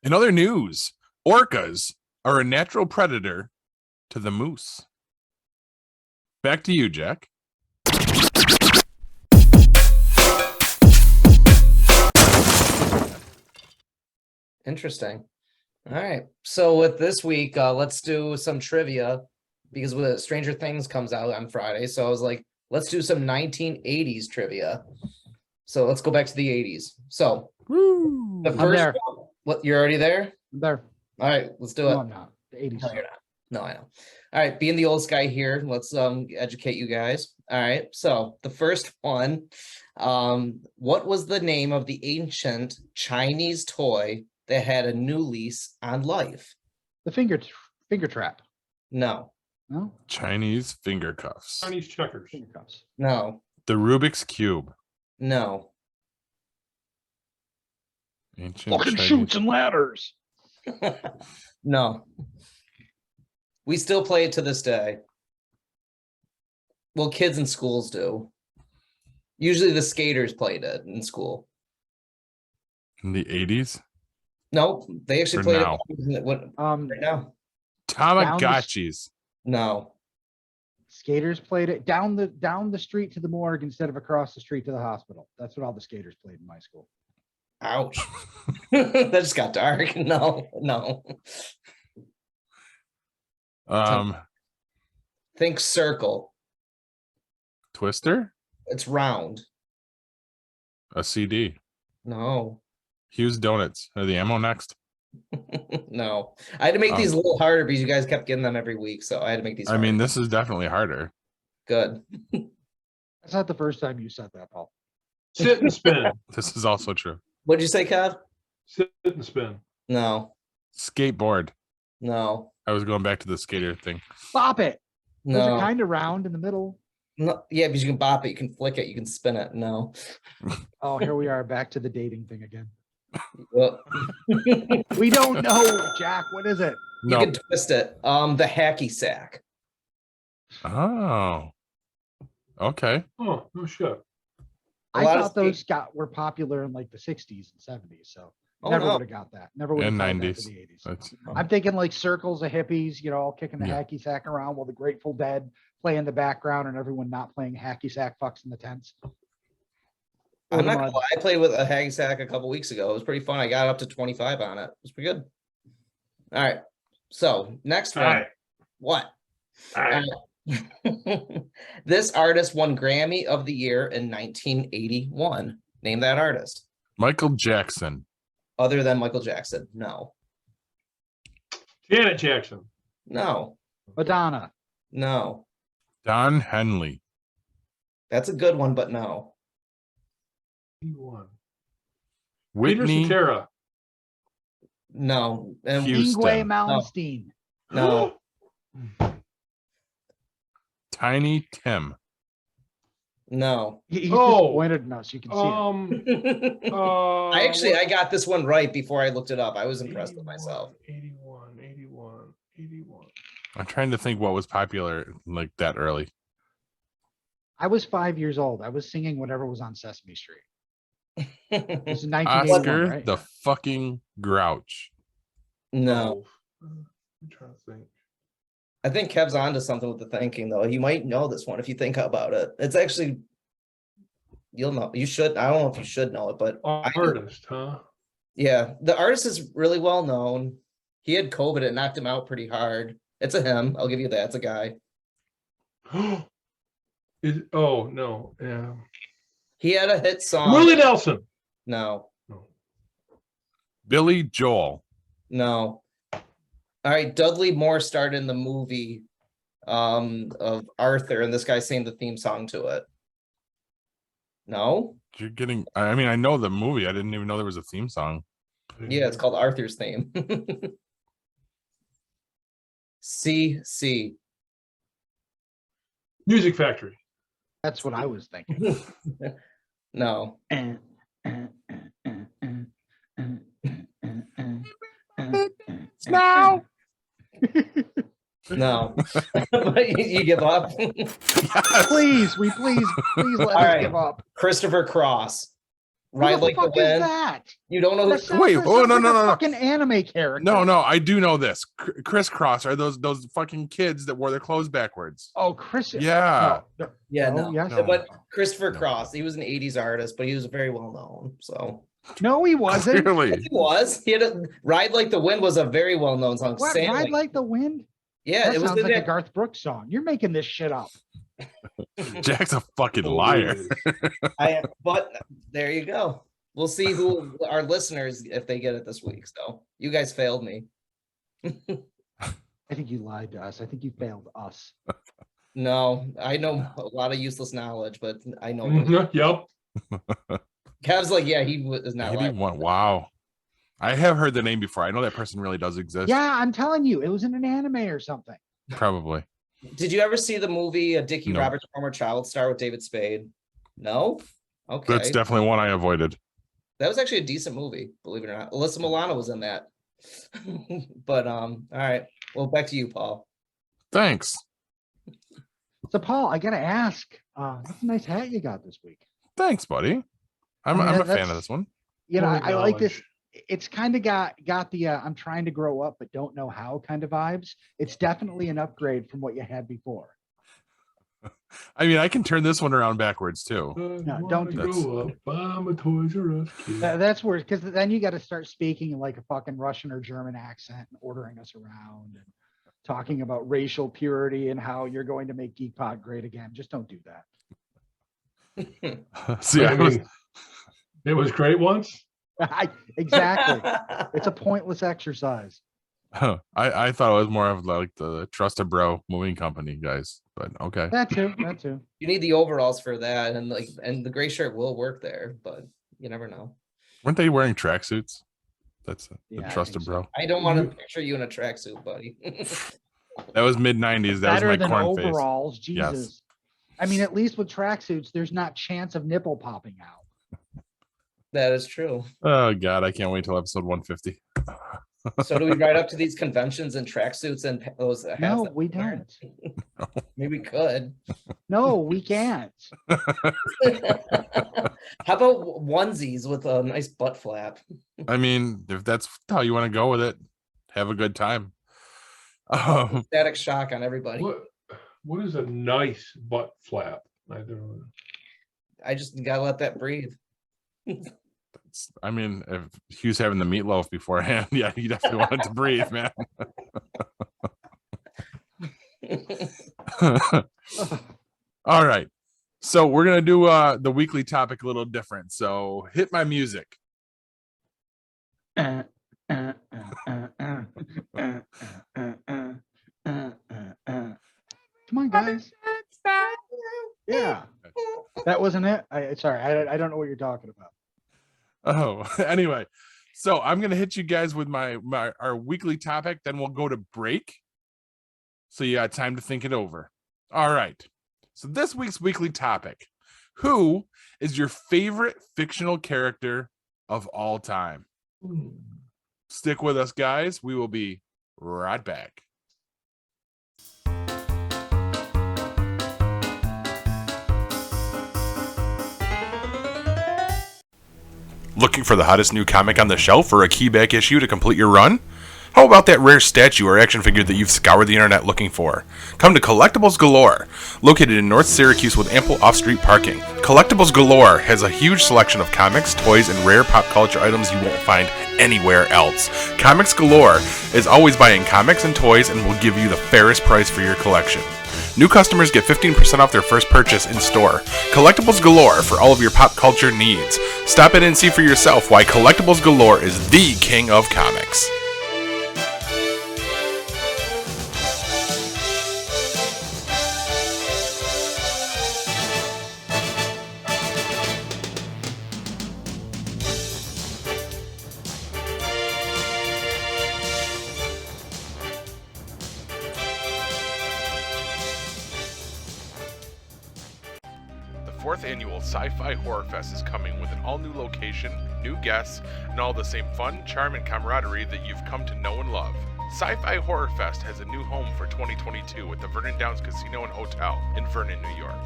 In other news, orcas are a natural predator to the moose. Back to you, Jack. Interesting. All right. So with this week, let's do some trivia because with Stranger Things comes out on Friday. So I was like, let's do some 1980s trivia. So let's go back to the 80s. So the first one, What, you're already there? There. All right, let's do it. No, I'm not. The 80s. No, you're not. No, I know. All right, being the old guy here, let's educate you guys. All right, so the first one, what was the name of the ancient Chinese toy that had a new lease on life? The finger trap. No, No? Chinese finger cuffs. Chinese checkers. Finger cuffs. no, The Rubik's Cube. no. Ancient Fucking Chinese- shoots and ladders. No. We still play it to this day. Well, kids in schools do. Usually the skaters played it in school. in the 80s. No, they actually Or played now? it right now. Tamagotchis. No. Skaters played it down the street to the morgue instead of across the street to the hospital. That's what all the skaters played in my school. Ouch. That just got dark. No. Think circle. Twister. It's round. A CD. No. Hugh's Donuts. Are the ammo next? No. I had to make these a little harder because you guys kept getting them every week. So I had to make these I mean, this is definitely harder. good. That's not the first time you said that, Paul. Sit and spin. This is also true. What'd you say, Kev? Sit and spin. No. Skateboard. No. I was going back to the skater thing. Bop it. Was it No. kind of round in the middle? No. Yeah, because you can bop it, you can flick it, you can spin it. No. Oh, here we are back to the dating thing again. Well, We don't know, Jack. What is it? you No. can twist it. The hacky sack. Oh. Okay. Oh, no shit. I lot of thought those were popular in like the 60s and 70s. So Oh never no. would have got that. Never would have And got that 90s. for the 80s. That's I'm thinking like circles of hippies, all kicking the Yeah. hacky sack around while the Grateful Dead play in the background and everyone not playing hacky sack fucks in the tents. I'm not Or gonna mud. lie, I played with a hacky sack a couple weeks ago. It was pretty fun. I got up to 25 on it. It was pretty good. All right. So next All one. right. What? All right. This artist won Grammy of the Year in 1981. Name that artist. Michael Jackson. Other than Michael Jackson. No. Janet Jackson. No. Madonna. No. Don Henley. That's a good one, but no. 81. Peter Whitney Cetera. No. And Houston. Ingwe Malmsteen. no. Tiny Tim. No. He's Oh. disappointed in us. You can see it. I got this one right before I looked it up. I was impressed with myself. 81. I'm trying to think what was popular like that early. I was 5 years old. I was singing whatever was on Sesame Street. This is 1981, Oscar right? the fucking Grouch. No. I'm trying to think. I think Kev's onto something with the thinking, though. You might know this one if you think about it. It's actually, you'll know. You should. I don't know if you should know it, but I do. Artist, huh? Yeah, the artist is really well known. He had COVID. It knocked him out pretty hard. It's a him. I'll give you that. It's a guy. Oh no, yeah. He had a hit song. Willie Nelson. No, Billy Joel. no. All right, Dudley Moore starred in the movie of Arthur, and this guy sang the theme song to it. No? You're getting I mean, I know the movie. I didn't even know there was a theme song. Yeah, it's called Arthur's Theme. C. Music Factory. That's what I was thinking. No. Now. No. You give up? Please let All us right. give up. Christopher Cross. Who Ride the Like the fuck is Wind. that? You don't know That who sounds- Wait, that oh, sounds no, like no, a no, no. fucking anime character. No, I do know this. Crisscross are those fucking kids that wore their clothes backwards. Oh, Chris. Yeah. No, Yeah, no, no. yes. No. But Christopher No. Cross, he was an 80s artist, but he was very well known. So No, he wasn't. Clearly. he was. He had a Ride Like the Wind was a very well known song. What? Same Ride Like the Wind? yeah, That it was sounds in like a there. Garth Brooks song. You're making this shit up. Jack's a fucking liar. But there you go. We'll see who our listeners, if they get it this week. So you guys failed me. I think you lied to us. I think you failed us. No, I know a lot of useless knowledge, but I know. Yep. Kev's like, yeah, he is not lying. Wow. I have heard the name before. I know that person really does exist. Yeah, I'm telling you, it was in an anime or something. Probably. Did you ever see the movie Dickie No. Roberts, Former Child Star with David Spade? No? Okay. That's definitely one I avoided. That was actually a decent movie, believe it or not. Alyssa Milano was in that. But all right. Well, back to you, Paul. Thanks. So, Paul, I gotta ask. That's a nice hat you got this week. Thanks, buddy. I'm a fan of this one. You know, Holy I like this. knowledge. It's kind of got the I'm trying to grow up but don't know how kind of vibes. It's definitely an upgrade from what you had before. I mean, I can turn this one around backwards too. No, don't do grow up. I'm a Toys R Us kid. That's where, because then you got to start speaking in like a fucking Russian or German accent and ordering us around and talking about racial purity and how you're going to make Geekpot great again. Just don't do that. See, I mean, it was great once. Exactly. It's a pointless exercise. I thought it was more of like the Trusted Bro moving company guys, but okay. That too. You need the overalls for that, and the gray shirt will work there, but you never know. Weren't they wearing tracksuits? That's the Yeah, I Trusted think so. Bro. I don't want to picture you in a tracksuit, buddy. That was mid-90s. That Better was my than corn face. overalls. Jesus. Yes. I mean, at least with tracksuits, there's not chance of nipple popping out. That is true. Oh God, I can't wait till episode 150. So do we ride up to these conventions in tracksuits and those hats? No, that we we're wearing? don't. Maybe we could. No, we can't. How about onesies with a nice butt flap? I mean, if that's how you want to go with it, have a good time. Static shock on everybody. What is a nice butt flap? I don't know. I just gotta let that breathe. I mean, if Hugh's having the meatloaf beforehand, yeah, you definitely want it to breathe, man. All right. So we're gonna do the weekly topic a little different. So hit my music. Come on, guys. Yeah. That wasn't it. Sorry, I don't know what you're talking about. Oh, anyway. So I'm gonna hit you guys with our weekly topic, then we'll go to break. So you got time to think it over. All right. So this week's weekly topic: who is your favorite fictional character of all time? Stick with us, guys. We will be right back. Looking for the hottest new comic on the shelf or a keyback issue to complete your run? How about that rare statue or action figure that you've scoured the internet looking for? Come to Collectibles Galore. Located in North Syracuse with ample off-street parking, Collectibles Galore has a huge selection of comics, toys, and rare pop culture items you won't find anywhere else. Comics Galore is always buying comics and toys and will give you the fairest price for your collection. New customers get 15% off their first purchase in store. Collectibles Galore for all of your pop culture needs. Stop in and see for yourself why Collectibles Galore is the king of comics. Fourth annual SciFi Horror Fest is coming with an all-new location, new guests, and all the same fun, charm, and camaraderie that you've come to know and love. SciFi Horror Fest has a new home for 2022 at the Vernon Downs Casino and Hotel in Vernon, New York.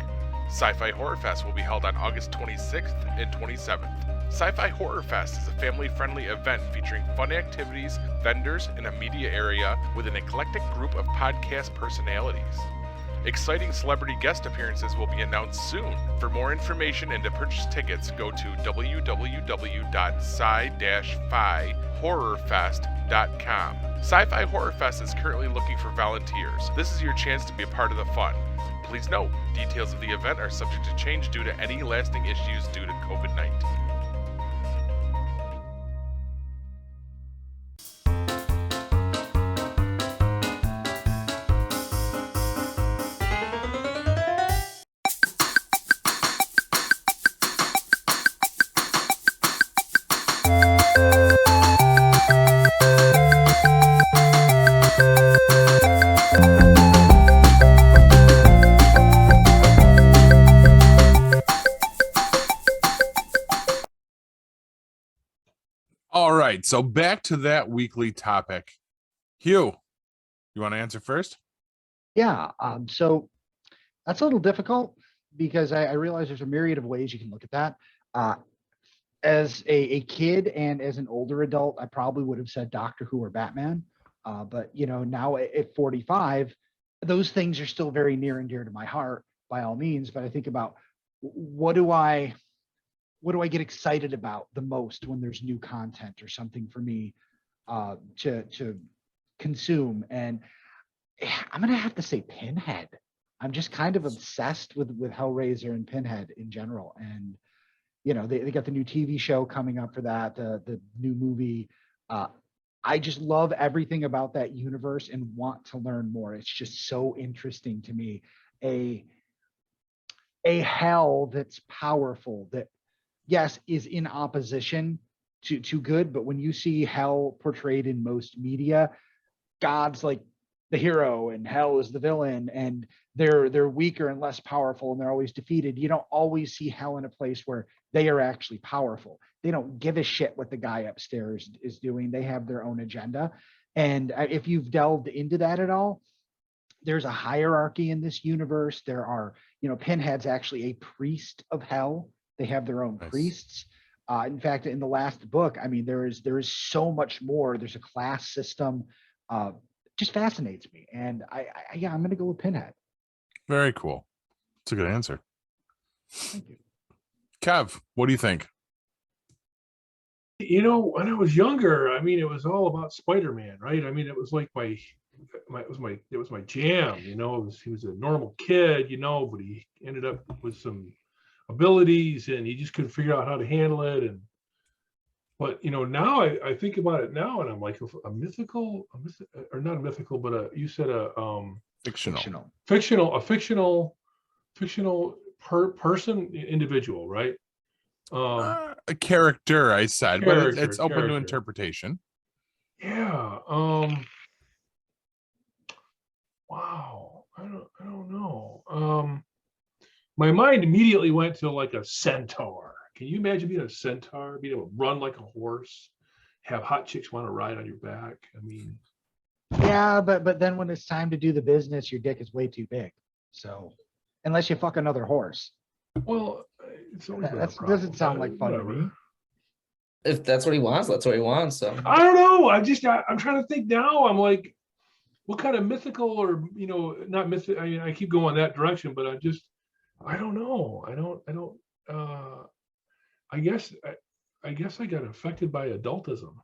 SciFi Horror Fest will be held on August 26th and 27th. SciFi Horror Fest is a family-friendly event featuring fun activities, vendors, and a media area with an eclectic group of podcast personalities. Exciting celebrity guest appearances will be announced soon. For more information and to purchase tickets, go to www.sci-fi-horrorfest.com. SciFi Horror Fest is currently looking for volunteers. This is your chance to be a part of the fun. Please note, details of the event are subject to change due to any lasting issues due to COVID-19. So back to that weekly topic. Hugh, you want to answer first? Yeah. So that's a little difficult because I realize there's a myriad of ways you can look at that. As a kid and as an older adult, I probably would have said Doctor Who or Batman. But now at 45, those things are still very near and dear to my heart by all means. But I think about what do I get excited about the most when there's new content or something for me to consume? And I'm going to have to say Pinhead. I'm just kind of obsessed with Hellraiser and Pinhead in general. And they got the new TV show coming up for that, the new movie. I just love everything about that universe and want to learn more. It's just so interesting to me. A hell that's powerful, that yes, is in opposition to good, but when you see hell portrayed in most media, God's like the hero and hell is the villain, and they're weaker and less powerful and they're always defeated. You don't always see hell in a place where they are actually powerful. They don't give a shit what the guy upstairs is doing. They have their own agenda. And if you've delved into that at all, there's a hierarchy in this universe. There are, Pinhead's actually a priest of hell. They have their own priests. In fact, in the last book, I mean, there is so much more. There's a class system. Just fascinates me. And I'm going to go with Pinhead. Very cool. It's a good answer. Thank you. Kev, what do you think? When I was younger, I mean, it was all about Spider-Man, right? I mean, it was like it was my jam. He was a normal kid, but he ended up with some abilities and he just couldn't figure out how to handle it. But now I think about it now, and I'm like a mythical, or not a mythical, but you said a fictional person, individual, right? A character, I said, but it's open to interpretation. Yeah. Wow. I don't know. My mind immediately went to like a centaur. Can you imagine being a centaur, being able to run like a horse, have hot chicks want to ride on your back? I mean, yeah, but then when it's time to do the business, your dick is way too big. So unless you fuck another horse. Well, that doesn't sound like fun to me. If that's what he wants, that's what he wants. So I don't know. I'm trying to think now. I'm like, what kind of mythical or not mythical? I mean, I keep going that direction, but I don't know. I guess I got affected by adultism.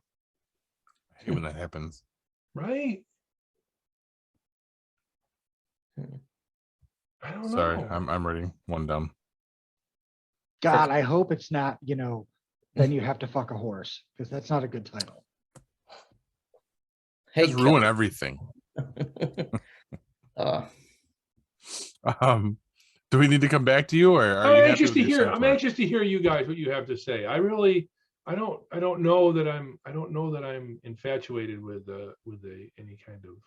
I hate when that happens. Right? I don't know. Sorry, I'm writing one down. God, I hope it's not, then you have to fuck a horse, because that's not a good title. Hey, just ruin everything. Do we need to come back to you, or are you anxious to hear? I'm anxious to hear you guys what you have to say. I don't know that I'm infatuated with any kind of.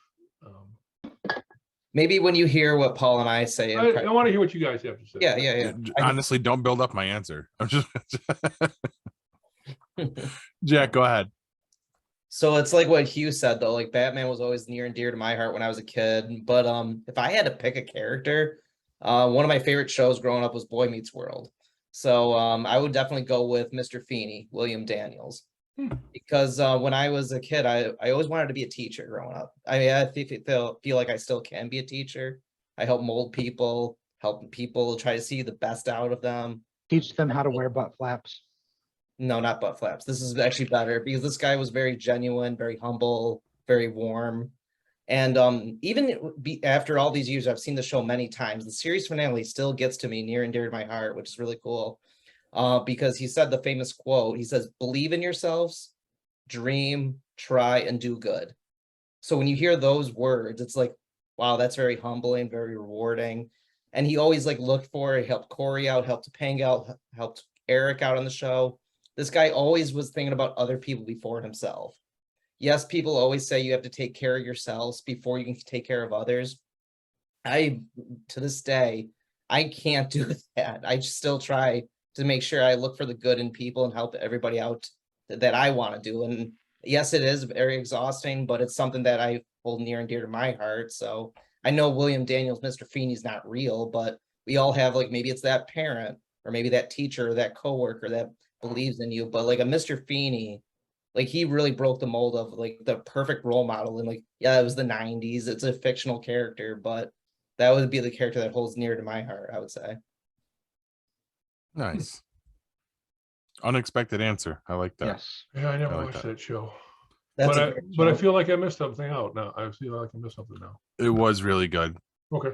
Maybe when you hear what Paul and I say, I want to hear what you guys have to say. Yeah. Honestly, don't build up my answer. I'm just Jack, go ahead. So it's like what Hugh said though. Like Batman was always near and dear to my heart when I was a kid. But if I had to pick a character, one of my favorite shows growing up was Boy Meets World. So I would definitely go with Mr. Feeney, William Daniels. Because when I was a kid, I always wanted to be a teacher growing up. I mean, I feel like I still can be a teacher. I help mold people, help people try to see the best out of them. Teach them how to wear butt flaps. No, not butt flaps. This is actually better because this guy was very genuine, very humble, very warm. And even after all these years, I've seen the show many times. The series finale still gets to me near and dear to my heart, which is really cool. Because he said the famous quote, he says, believe in yourselves, dream, try, and do good. So when you hear those words, it's like, wow, that's very humbling, very rewarding. And he always looked for, he helped Corey out, helped Topanga out, helped Eric out on the show. This guy always was thinking about other people before himself. Yes, people always say you have to take care of yourselves before you can take care of others. To this day, I can't do that. I still try to make sure I look for the good in people and help everybody out that I want to do. And yes, it is very exhausting, but it's something that I hold near and dear to my heart. So I know William Daniels, Mr. Feeney's not real, but we all have like, maybe it's that parent or maybe that teacher or that coworker that believes in you. But like a Mr. Feeney, like he really broke the mold of like the perfect role model. And like, yeah, it was the 90s. It's a fictional character, but that would be the character that holds near to my heart, I would say. Nice. Unexpected answer. I like that. Yes. Yeah, I never I like watched that. that show. That's But I feel like I missed something out now. I feel like I missed something now. It was really good. Okay.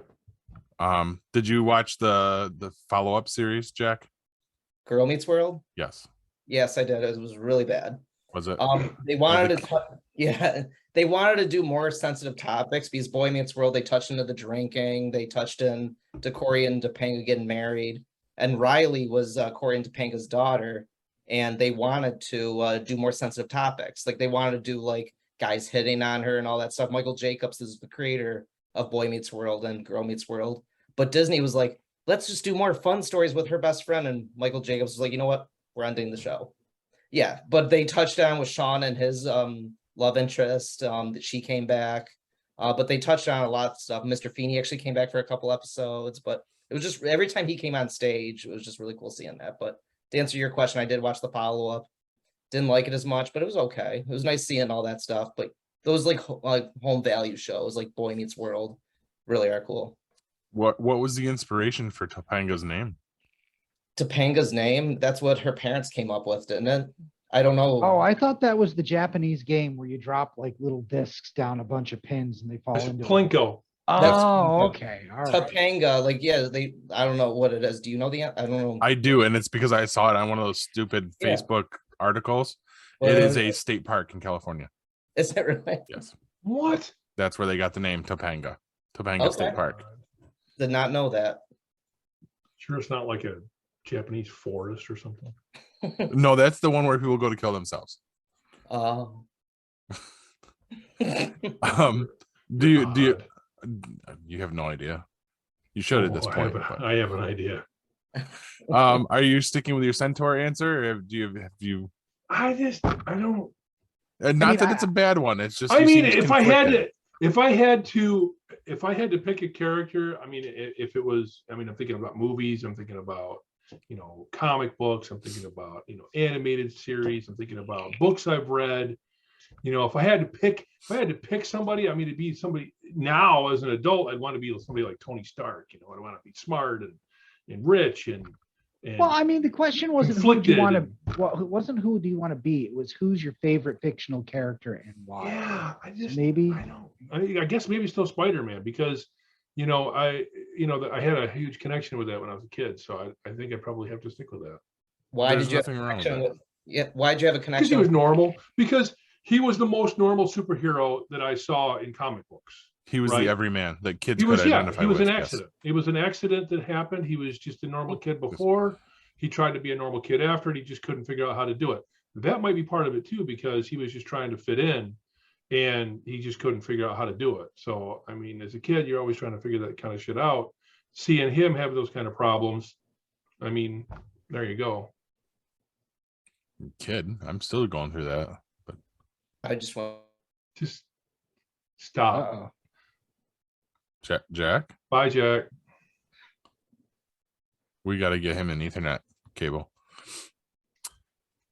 Did you watch the follow-up series, Jack? Girl Meets World. Yes. Yes, I did. It was really bad. Was it? They wanted they wanted to do more sensitive topics because Boy Meets World, they touched into the drinking, they touched in to Corey and Topanga getting married, and Riley was Corey and Topanga's daughter, and they wanted to do more sensitive topics. Like they wanted to do like guys hitting on her and all that stuff. Michael Jacobs is the creator of Boy Meets World and Girl Meets World, but Disney was like, let's just do more fun stories with her best friend, and Michael Jacobs was like, you know what, we're ending the show. Yeah, but they touched on with Sean and his love interest, that she came back. But they touched on a lot of stuff. Mr. Feeney actually came back for a couple episodes, but it was just every time he came on stage, it was just really cool seeing that. But to answer your question, I did watch the follow-up. Didn't like it as much, but it was okay. It was nice seeing all that stuff. But those like home value shows like Boy Meets World really are cool. What was the inspiration for Topanga's name? Topanga's name, that's what her parents came up with, didn't it? I don't know. Oh, I thought that was the Japanese game where you drop like little discs down a bunch of pins and they fall That's into Plinko. Oh, okay. All right. Topanga, like, yeah, I don't know what it is. Do you know I don't know. I do, and it's because I saw it on one of those stupid Yeah. Facebook articles. What It is is a state park in California. Is it really? Yes. What? That's where they got the name Topanga. Topanga State Okay. Park. Did not know that. Sure, it's not like a Japanese forest or something. No, that's the one where people go to kill themselves. Um, Do you you have no idea? You should at this Oh, point. I have an idea. Are you sticking with your centaur answer, or have you I don't. and not mean, that it's a bad one, it's just I you mean, seem if I had conflicted. to pick a character, I mean, if it was, I mean, I'm thinking about movies, I'm thinking about, comic books, I'm thinking about, animated series, I'm thinking about books I've read. If I had to pick somebody, I mean, it'd be somebody now as an adult, I'd want to be somebody like Tony Stark. I'd want to be smart and rich and Well, I mean, the question wasn't who do you want to. conflicted Well, it wasn't who do you want to be. It was who's your favorite fictional character and why. yeah, Maybe. I guess maybe still Spider-Man because I had a huge connection with that when I was a kid, so I think I probably have to stick with that why There's did you have a nothing wrong with connection that. with? Yeah, why'd you have a because connection? he was with- normal, because he was the most normal superhero that I saw in comic books. He was right. the everyman that kids He could was identify he was with. an yes. accident. It was an accident that happened. He was just a normal kid before. He tried to be a normal kid after, and he just couldn't figure out how to do it. That might be part of it too, because he was just trying to fit in, and he just couldn't figure out how to do it. So, I mean, as a kid, you're always trying to figure that kind of shit out. Seeing him have those kind of problems, I mean, there you go. Kid, I'm still going through that. But I just want. Just stop. Uh-oh. Jack, Bye, Jack. we got to get him an Ethernet cable.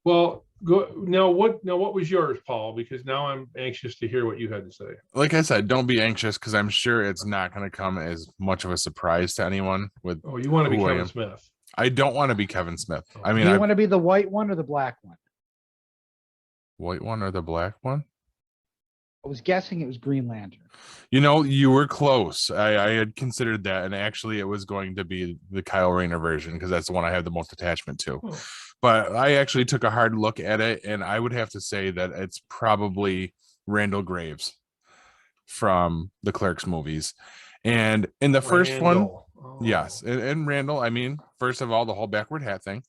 Well, go now. What was yours, Paul? Because now I'm anxious to hear what you had to say. Like I said, don't be anxious because I'm sure it's not going to come as much of a surprise to anyone. With Oh, you want to be who I Kevin am. Smith? I don't want to be Kevin Smith. I Do mean, you I want to be the white one or the black one? white one or the black one. I was guessing it was Green Lantern. You were close. I had considered that, and actually, it was going to be the Kyle Rayner version because that's the one I have the most attachment to. Oh. But I actually took a hard look at it, and I would have to say that it's probably Randall Graves from the Clerks movies. And in the first one, Randall. Oh. yes, and Randall. I mean, first of all, the whole backward hat thing.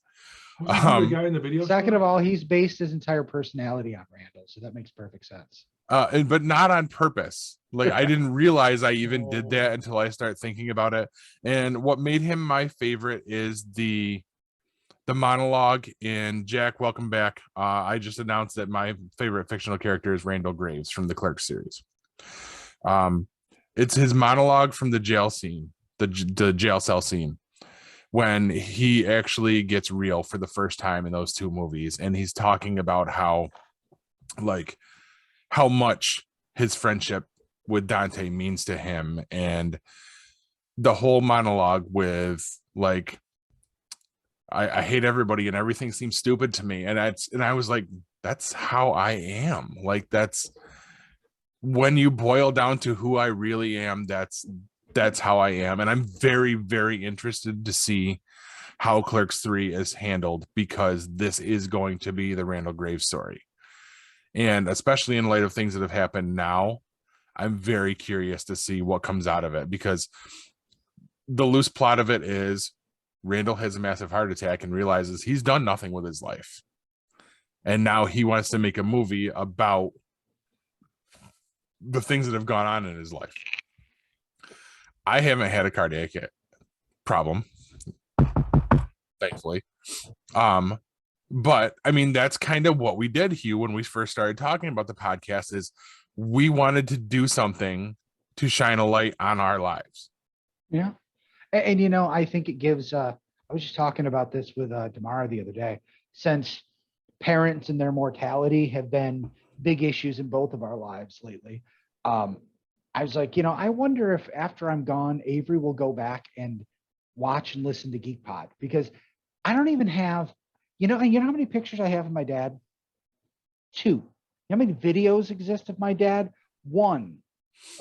Wasn't he the guy in the video. Second store? of all, he's based his entire personality on Randall, so that makes perfect sense. But not on purpose. Like I didn't realize I even did that until I start thinking about it. And what made him my favorite is the the monologue in Jack, welcome back. I just announced that my favorite fictional character is Randal Graves from the Clerks series. It's his monologue from the jail scene, the jail cell scene, when he actually gets real for the first time in those two movies, and he's talking about how much his friendship with Dante means to him, and the whole monologue with like, I hate everybody and everything seems stupid to me, and I was like, that's how I am. Like, that's when you boil down to who I really am, that's how I am. And I'm very, very interested to see how Clerks 3 is handled, because this is going to be the Randal Graves story. And especially in light of things that have happened now, I'm very curious to see what comes out of it, because the loose plot of it is Randal has a massive heart attack and realizes he's done nothing with his life. And now he wants to make a movie about the things that have gone on in his life. I haven't had a cardiac problem, thankfully. But I mean, that's kind of what we did, Hugh, when we first started talking about the podcast, is we wanted to do something to shine a light on our lives. Yeah. And you know, I think it gives, I was just talking about this with Damara the other day, since parents and their mortality have been big issues in both of our lives lately. I was like, you know, I wonder if after I'm gone, Avery will go back and watch and listen to Geekpot, because I don't even have, you know how many pictures I have of my dad? 2. You know how many videos exist of my dad? 1.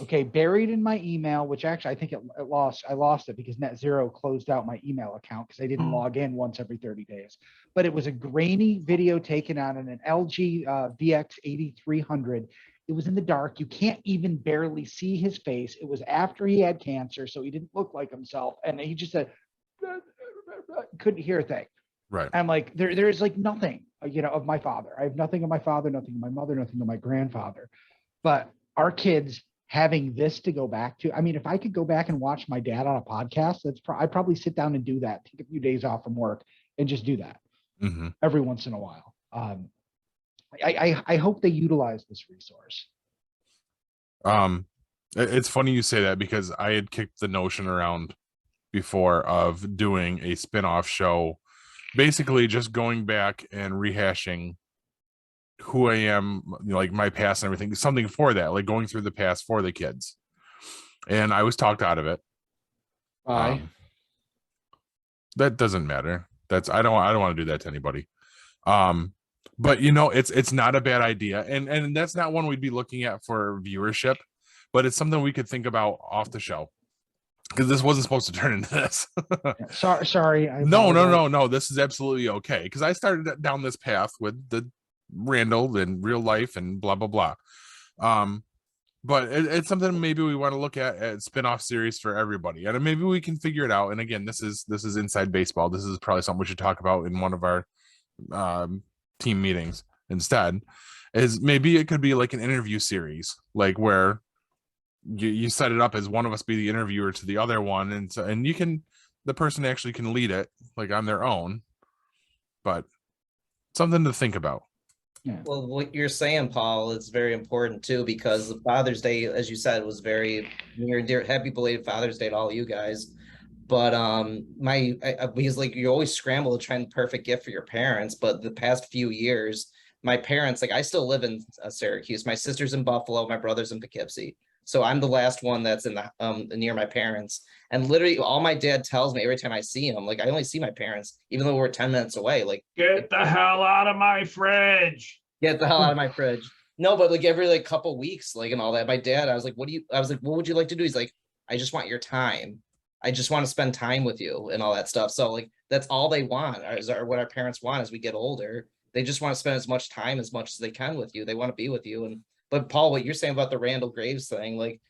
Okay, buried in my email, which actually I think I lost it because NetZero closed out my email account because I didn't log in once every 30 days. But it was a grainy video taken on an LG VX8300. It was in the dark. You can't even barely see his face. It was after he had cancer, so he didn't look like himself. And he just said, couldn't hear a thing. Right. I'm like, there's like nothing, you know, of my father. I have nothing of my father, nothing of my mother, nothing of my grandfather. But our kids having this to go back to, I mean, if I could go back and watch my dad on a podcast, I'd probably sit down and do that, take a few days off from work and just do that every once in a while. I hope they utilize this resource. It's funny you say that, because I had kicked the notion around before of doing a spin-off show, basically just going back and rehashing who I am, like my past and everything, something for that, like going through the past for the kids. And I was talked out of it. Why? That doesn't matter. I don't want to do that to anybody. But you know, it's not a bad idea, and that's not one we'd be looking at for viewership, but it's something we could think about off the show, because this wasn't supposed to turn into this. Sorry. No. This is absolutely okay, because I started down this path with the Randal and real life and blah blah blah. But it's something maybe we want to look at spin-off series for everybody, and maybe we can figure it out. And again, this is inside baseball. This is probably something we should talk about in one of our team meetings instead. Is maybe it could be like an interview series, like where you set it up as one of us be the interviewer to the other one, and you can, the person actually can lead it like on their own, but something to think about. Yeah. Well, what you're saying, Paul, is very important too, because Father's Day, as you said, was very near and dear. Happy belated Father's Day to all you guys. But because like you always scramble to try the perfect gift for your parents. But the past few years, my parents, like I still live in Syracuse. My sister's in Buffalo, my brother's in Poughkeepsie. So I'm the last one that's in the near my parents. And literally all my dad tells me every time I see him, like I only see my parents, even though we're 10 minutes away, like, get the hell out of my fridge. Get the hell out of my fridge. No, but like every like couple weeks, like and all that. My dad, I was like, what would you like to do? He's like, I just want your time. I just want to spend time with you and all that stuff. So like that's all they want, or what our parents want as we get older. They just want to spend as much time as they can with you. They want to be with you. But Paul, what you're saying about the Randal Graves thing, like,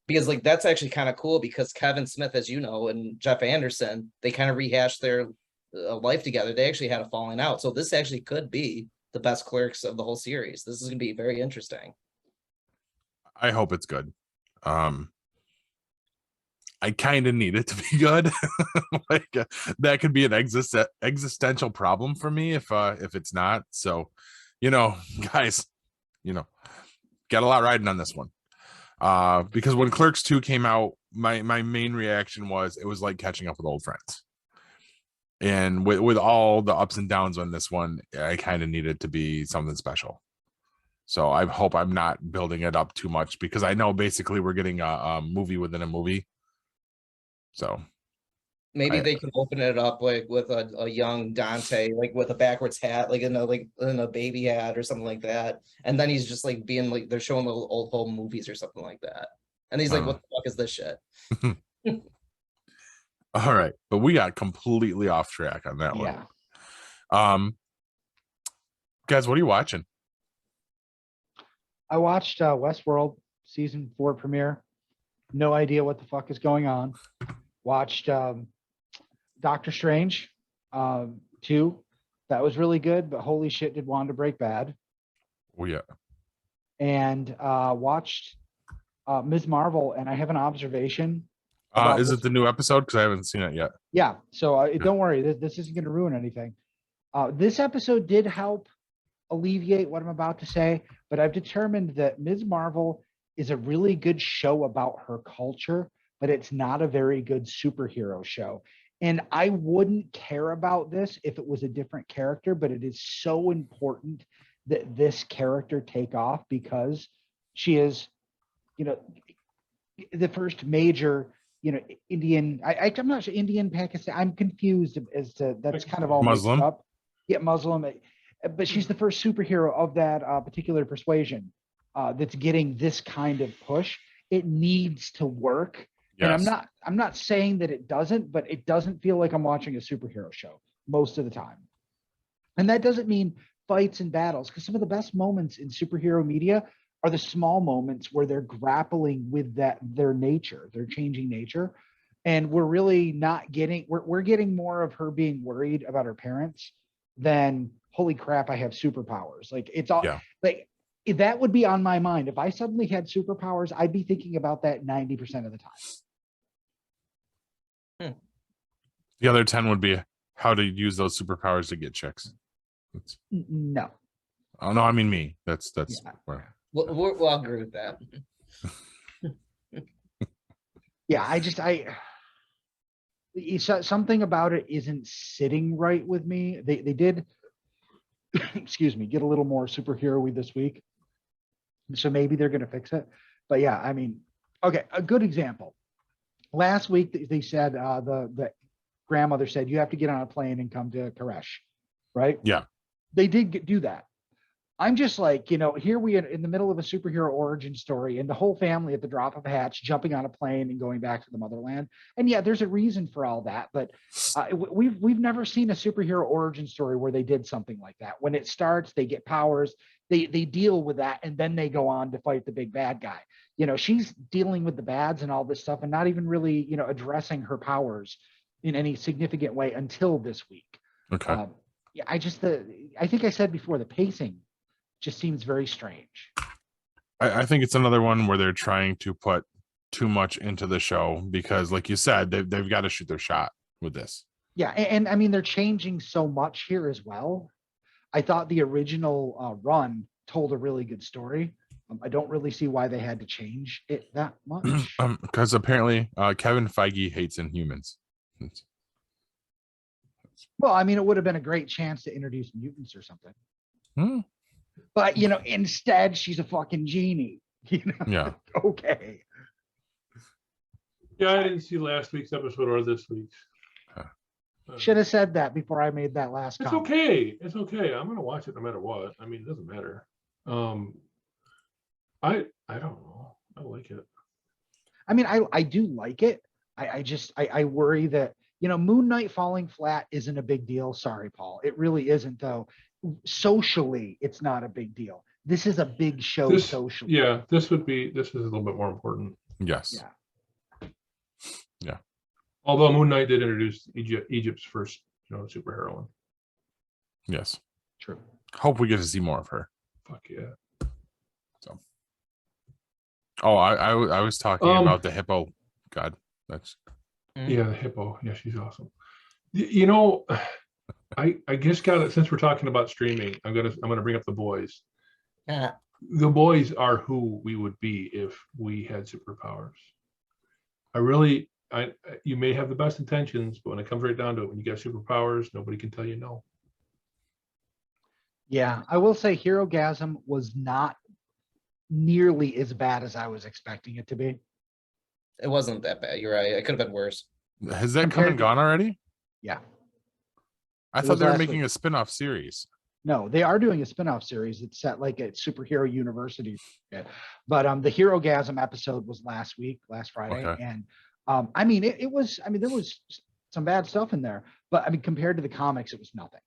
because like that's actually kind of cool, because Kevin Smith, as you know, and Jeff Anderson, they kind of rehashed their life together. They actually had a falling out. So this actually could be the best Clerks of the whole series. This is going to be very interesting. I hope it's good. I kind of need it to be good. Like that could be an existential problem for me if it's not. So, guys, got a lot riding on this one. Because when Clerks 2 came out, my main reaction was it was like catching up with old friends. And with all the ups and downs on this one, I kind of need it to be something special. So I hope I'm not building it up too much, because I know basically we're getting a movie within a movie. So maybe they can open it up like with a young Dante, like with a backwards hat, like in a baby hat or something like that. And then he's just like being like, they're showing little old home movies or something like that. And he's like, what the fuck is this shit? All right, but we got completely off track on that one. Guys, what are you watching? I watched Westworld season 4 premiere. No idea what the fuck is going on. Watched Doctor Strange 2. That was really good, but holy shit, did Wanda break bad. Oh yeah. And watched Ms. Marvel, and I have an observation. Is it the new episode? Because I haven't seen it yet. Yeah. So don't worry, this isn't going to ruin anything. This episode did help alleviate what I'm about to say, but I've determined that Ms. Marvel is a really good show about her culture, but it's not a very good superhero show. And I wouldn't care about this if it was a different character, but it is so important that this character take off, because she is, the first major, Indian, I'm not sure, Indian, Pakistan, I'm confused as to, that's kind of all Muslim. Up. Yeah, Muslim, but she's the first superhero of that particular persuasion that's getting this kind of push. It needs to work. Yes. And I'm not saying that it doesn't, but it doesn't feel like I'm watching a superhero show most of the time. And that doesn't mean fights and battles, because some of the best moments in superhero media are the small moments where they're grappling with their nature, their changing nature. And we're really not getting, we're getting more of her being worried about her parents than, holy crap, I have superpowers. Like it's all like that would be on my mind. If I suddenly had superpowers, I'd be thinking about that 90% of the time. The other 10 would be how to use those superpowers to get chicks. No. Oh no, I mean me. That's where. We'll agree with that. Yeah, something about it isn't sitting right with me. They did, excuse me, get a little more superhero-y this week, so maybe they're going to fix it. But yeah, I mean, okay, a good example. Last week they said the grandmother said you have to get on a plane and come to Koresh, right? Yeah, they did do that. I'm just like, here we are in the middle of a superhero origin story, and the whole family at the drop of a hat jumping on a plane and going back to the motherland. And yeah, there's a reason for all that, but we've never seen a superhero origin story where they did something like that. When it starts, they get powers, they deal with that, and then they go on to fight the big bad guy. She's dealing with the bads and all this stuff, and not even really, addressing her powers in any significant way until this week. Okay. Yeah, I think I said before, the pacing just seems very strange. I think it's another one where they're trying to put too much into the show, because like you said, they've got to shoot their shot with this. Yeah, and I mean, they're changing so much here as well. I thought the original run told a really good story. I don't really see why they had to change it that much. Because apparently Kevin Feige hates Inhumans. Well, I mean, it would have been a great chance to introduce mutants or something. But, instead she's a fucking genie. Yeah. Okay. Yeah, I didn't see last week's episode or this week's. Should have said that before I made that last comment. It's okay. I'm gonna watch it no matter what. I mean, it doesn't matter. I don't know. I like it. I mean, I do like it. I worry that, Moon Knight falling flat isn't a big deal. Sorry, Paul. It really isn't, though. Socially, it's not a big deal. This is a big show socially. Yeah, this is a little bit more important. Yes. Yeah. Although Moon Knight did introduce Egypt's first, superheroine. Yes. True. Hope we get to see more of her. Fuck yeah. So. Oh, I was talking about the hippo god. That's Yeah, the hippo. Yeah, she's awesome. You know, I just got it, since we're talking about streaming, I'm gonna bring up The Boys. Yeah. The Boys are who we would be if we had superpowers. You may have the best intentions, but when it comes right down to it, when you get superpowers, nobody can tell you no. Yeah, I will say Herogasm was not nearly as bad as I was expecting it to be. It wasn't that bad. You're right. It could have been worse. has that come Compared and to- gone already? Yeah. I It thought was they were last making week. a spin-off series. No, they are doing a spin-off series. It's set like a superhero university. But the Herogasm episode was last Friday. Okay. And I mean, there was some bad stuff in there, but I mean, compared to the comics, it was nothing.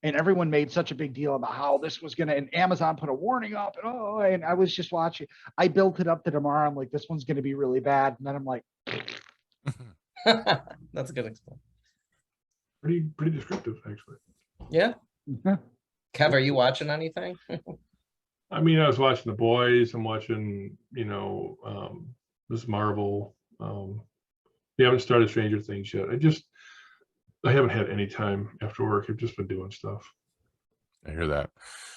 And everyone made such a big deal about how this was and Amazon put a warning up, and I was just watching. I built it up to tomorrow. I'm like, this one's going to be really bad. And then I'm like, That's a good example. Pretty descriptive, actually. Yeah. Kev, are you watching anything? I mean, I was watching The Boys. I'm watching, Miss Marvel. We haven't started Stranger Things yet. I haven't had any time after work. I've just been doing stuff. I hear that.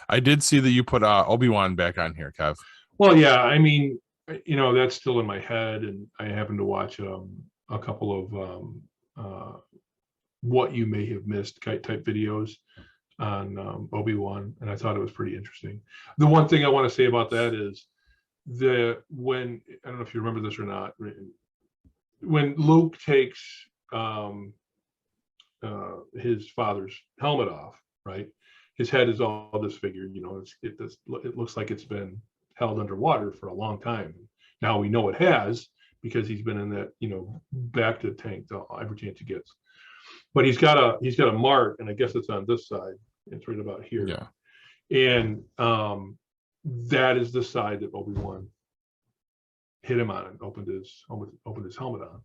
I did see that you put Obi-Wan back on here, Kev. Well, yeah, I mean, that's still in my head, and I happened to watch a couple of what you may have missed type videos on Obi-Wan, and I thought it was pretty interesting. The one thing I want to say about that is I don't know if you remember this or not, when Luke takes his father's helmet off, right? His head is all disfigured. It looks like it's been held underwater for a long time. Now we know it has, because he's been in that, back to tank every chance he gets. But he's got a mark, and I guess it's on this side. It's right about here. Yeah. And that is the side that Obi-Wan hit him on and opened his helmet on.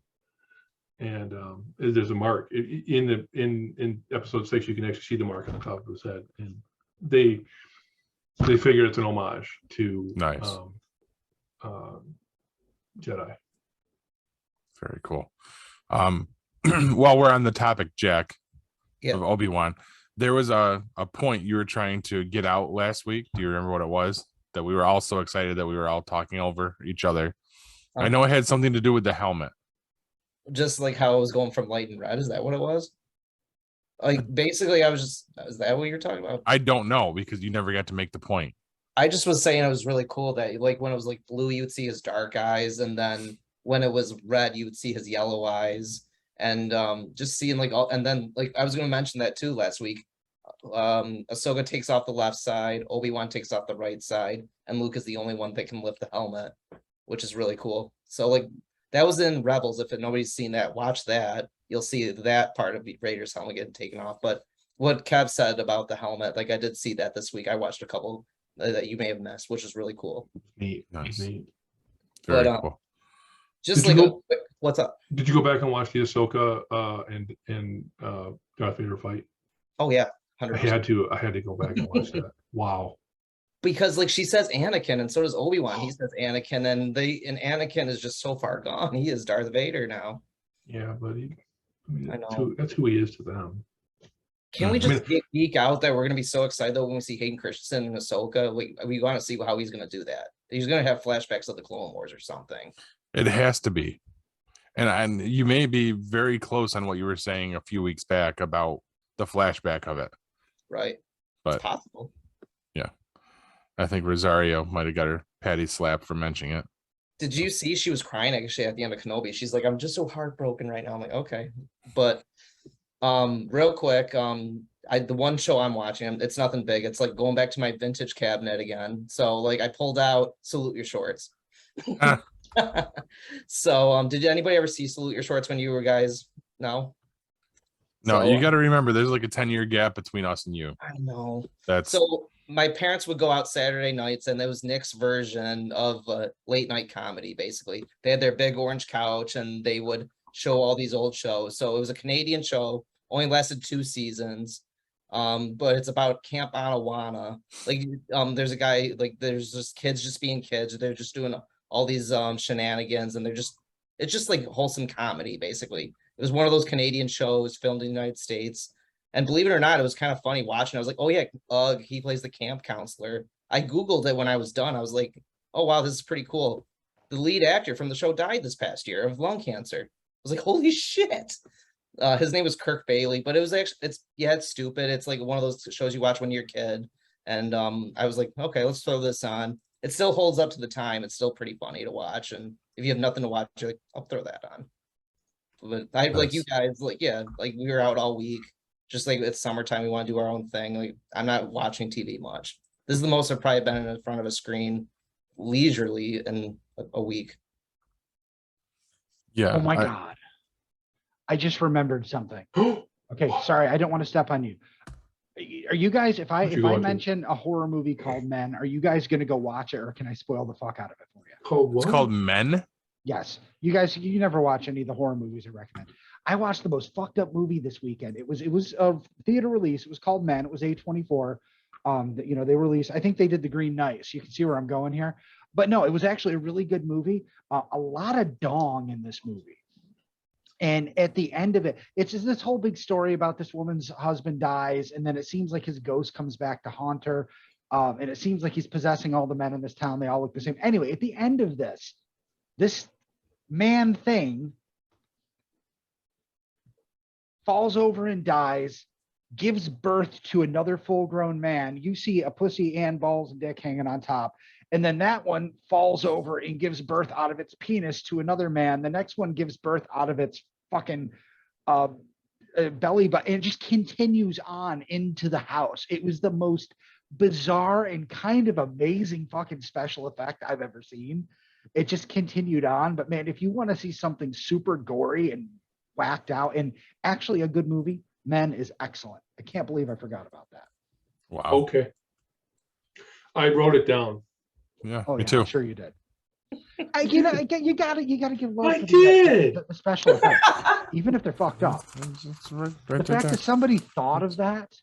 And there's a mark in episode 6. You can actually see the mark on the top of his head, and they figure it's an homage to Nice. Jedi. Very cool. While we're on the topic, Jack, Yeah. of Obi-Wan, there was a point you were trying to get out last week. Do you remember what it was? That we were all so excited that we were all talking over each other. I know it had something to do with the helmet. Just like how it was going from light and red. Is that what it was? Like, basically, is that what you're talking about? I don't know, because you never got to make the point. I just was saying it was really cool that, like, when it was like blue, you would see his dark eyes, and then when it was red, you would see his yellow eyes, and just seeing like all. And then, like, I was going to mention that too last week. Ahsoka takes off the left side, Obi-Wan takes off the right side, and Luke is the only one that can lift the helmet, which is really cool. So, like, that was in Rebels. If nobody's seen that, watch that. You'll see that part of Vader's helmet getting taken off. But what Kev said about the helmet, like, I did see that this week. I watched a couple that you may have missed, which is really cool. Neat. Nice. Neat. Very But, cool. Just Did like you a quick, what's up? Did you go back and watch the Ahsoka and Darth Vader fight? Oh yeah, I 100%. had to go back and watch that. Wow. Because like she says Anakin, and so does Obi-Wan. He says Anakin, and Anakin is just so far gone. He is Darth Vader now. Yeah, but I know. that's who he is to them. Can we just geek out that we're gonna be so excited though when we see Hayden Christensen and Ahsoka? We want to see how he's gonna do that. He's gonna have flashbacks of the Clone Wars or something. It has to be. And you may be very close on what you were saying a few weeks back about the flashback of it. Right. But It's possible. I think Rosario might have got her patty slap for mentioning it. Did you see she was crying actually at the end of Kenobi? She's like, I'm just so heartbroken right now. I'm like, okay. But real quick, the one show I'm watching, it's nothing big. It's like going back to my vintage cabinet again. So like I pulled out Salute Your Shorts. So did anybody ever see Salute Your Shorts when you were guys? No? No, So, you got to remember there's like a 10-year gap between us and you. I know. That's So my parents would go out Saturday nights, and there was Nick's version of late night comedy. Basically, they had their big orange couch, and they would show all these old shows. So it was a Canadian show, only lasted 2 seasons, but it's about Camp Anawana. Like, there's a guy, like, there's just kids just being kids. They're just doing all these shenanigans, and It's just like wholesome comedy, basically. It was one of those Canadian shows filmed in the United States. And believe it or not, it was kind of funny watching. I was like, oh yeah, he plays the camp counselor. I Googled it when I was done. I was like, oh wow, this is pretty cool. The lead actor from the show died this past year of lung cancer. I was like, holy shit. His name was Kirk Bailey, but it was actually, it's stupid. It's like one of those shows you watch when you're a kid. And I was like, okay, let's throw this on. It still holds up to the time. It's still pretty funny to watch. And if you have nothing to watch, you're like, I'll throw that on. But like you guys, like, yeah, like we were out all week. Just like it's summertime, we want to do our own thing. Like I'm not watching TV much. This is the most I've probably been in front of a screen leisurely in a week. Yeah. Oh my God. I just remembered something. Okay, sorry, I don't want to step on you. Are you guys, if I mention a horror movie called Men, are you guys going to go watch it, or can I spoil the fuck out of it for you? Called what? It's called Men? Yes. You guys, you never watch any of the horror movies I recommend. I watched the most fucked up movie this weekend. It was a theater release. It was called Men. It was A24. They released, I think they did The Green Knight, so you can see where I'm going here. But no, it was actually a really good movie. A lot of dong in this movie. And at the end of it, it's just this whole big story about this woman's husband dies, and then it seems like his ghost comes back to haunt her. And it seems like he's possessing all the men in this town. They all look the same. Anyway, at the end of this man thing falls over and dies, gives birth to another full-grown man. You see a pussy and balls and dick hanging on top. And then that one falls over and gives birth out of its penis to another man. The next one gives birth out of its fucking belly button. And it just continues on into the house. It was the most bizarre and kind of amazing fucking special effect I've ever seen. It just continued on. But man, if you want to see something super gory and whacked out and actually a good movie, Men is excellent. I can't believe I forgot about that. Wow. Okay. I wrote it down. Yeah, Oh, me yeah, too. I'm sure you did. You gotta give love. I did. The special effects, even if they're fucked up. It's right The there. fact that somebody thought of that.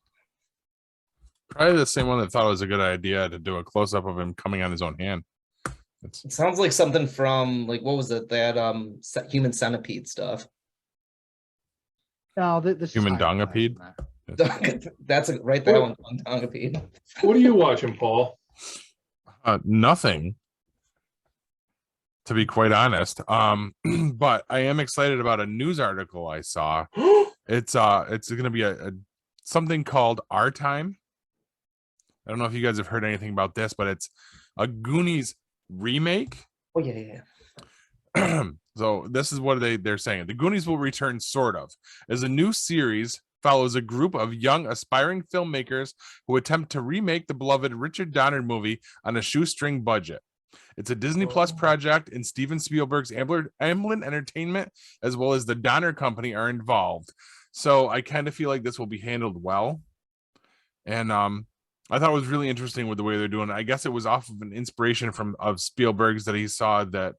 Probably the same one that thought it was a good idea to do a close up of him coming on his own hand. It sounds like something from like, what was it? That Human Centipede stuff. No, this Human Dongapede. That's right. That one, Dongapede. What are you watching, Paul? Nothing, to be quite honest. But I am excited about a news article I saw. It's going to be a something called Our Time. I don't know if you guys have heard anything about this, but it's a Goonies remake. Oh yeah. So this is what they're saying. The Goonies will return, sort of, as a new series follows a group of young aspiring filmmakers who attempt to remake the beloved Richard Donner movie on a shoestring budget. It's a Disney Plus project, and Steven Spielberg's Amblin Entertainment as well as the Donner Company are involved. So I kind of feel like this will be handled well. And I thought it was really interesting with the way they're doing it. I guess it was off of an inspiration of Spielberg's that he saw that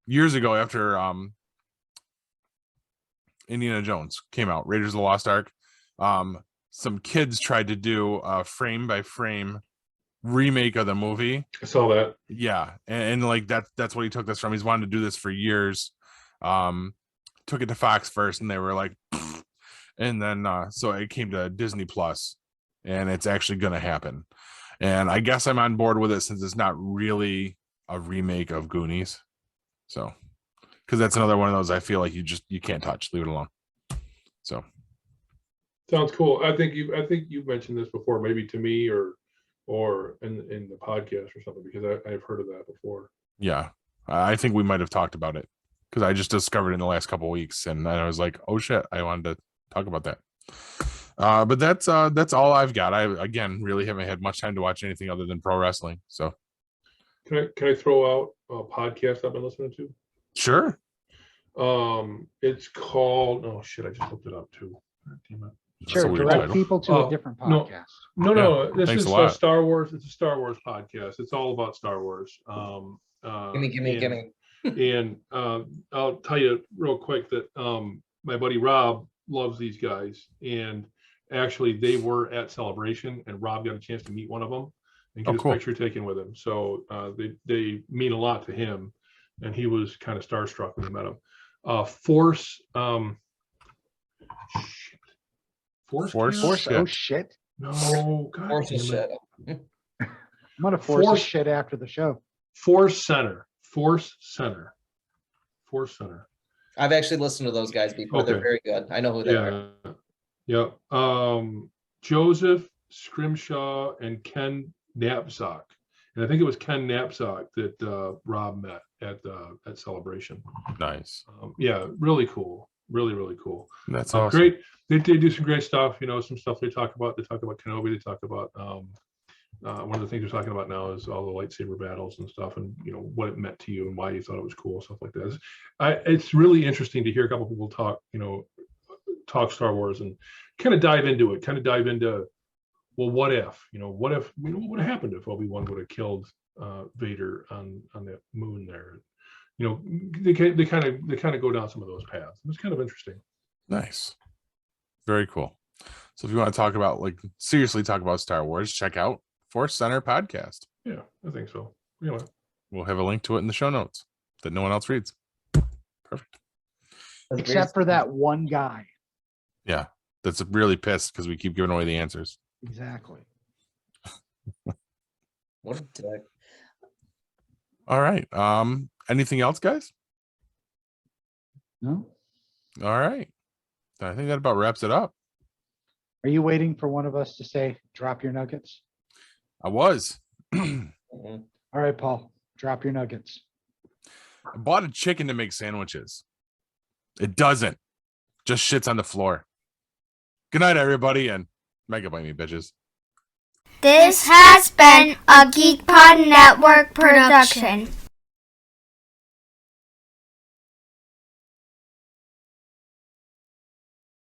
years ago after Indiana Jones came out, Raiders of the Lost Ark. Some kids tried to do a frame by frame remake of the movie. I saw that. Yeah, and like that's what he took this from. He's wanted to do this for years. Took it to Fox first, and they were like, pfft. And then so it came to Disney Plus, and it's actually going to happen. And I guess I'm on board with it since it's not really a remake of Goonies. So, because that's another one of those I feel like you can't touch, leave it alone. So, sounds cool. I think you've mentioned this before, maybe to me or in the podcast or something, because I've heard of that before. Yeah, I think we might have talked about it because I just discovered it in the last couple of weeks, and I was like, oh shit, I wanted to talk about that. But that's all I've got. I again really haven't had much time to watch anything other than pro wrestling. So. Can I throw out a podcast I've been listening to? Sure. It's called, oh shit, I just looked it up too. Damn it. Sure, direct people to a different podcast. No, this Thanks is a Star Wars. It's a Star Wars podcast. It's all about Star Wars. Gimme. And I'll tell you real quick that my buddy Rob loves these guys, and actually they were at Celebration, and Rob got a chance to meet one of them and get his picture taken with him. So they mean a lot to him. and he was kind of starstruck when he met him. Force. Force. Oh shit! No, God Force damn is it. shit. I'm gonna force this shit after the show. ForceCenter. I've actually listened to those guys before. Okay. They're very good. I know who they are. Yeah. Joseph Scrimshaw and Ken Knapsack. And I think it was Ken Knapsack that Rob met at Celebration. Nice. Yeah, really cool. Really cool. That's awesome. Great. They do some great stuff. Some stuff they talk about. They talk about Kenobi. They talk about one of the things they're talking about now is all the lightsaber battles and stuff, and what it meant to you and why you thought it was cool, stuff like that. It's really interesting to hear a couple people talk Star Wars and kind of dive into it. Well, what if? What would have happened if Obi-Wan would have killed Vader on that moon there? They kind of go down some of those paths. It's kind of interesting. Nice. Very cool. So if you want to talk about seriously talk about Star Wars, check out ForceCenter Podcast. Yeah, I think so. We'll have a link to it in the show notes that no one else reads. Perfect. Except for that one guy. Yeah, that's really pissed because we keep giving away the answers. Exactly. What a dick. All right. Anything else, guys? No. All right. I think that about wraps it up. Are you waiting for one of us to say, drop your nuggets? I was. All right, Paul, drop your nuggets. I bought a chicken to make sandwiches. It doesn't. Just shits on the floor. Good night, everybody, and megabyte me, bitches. This has been a Geekpot Network production.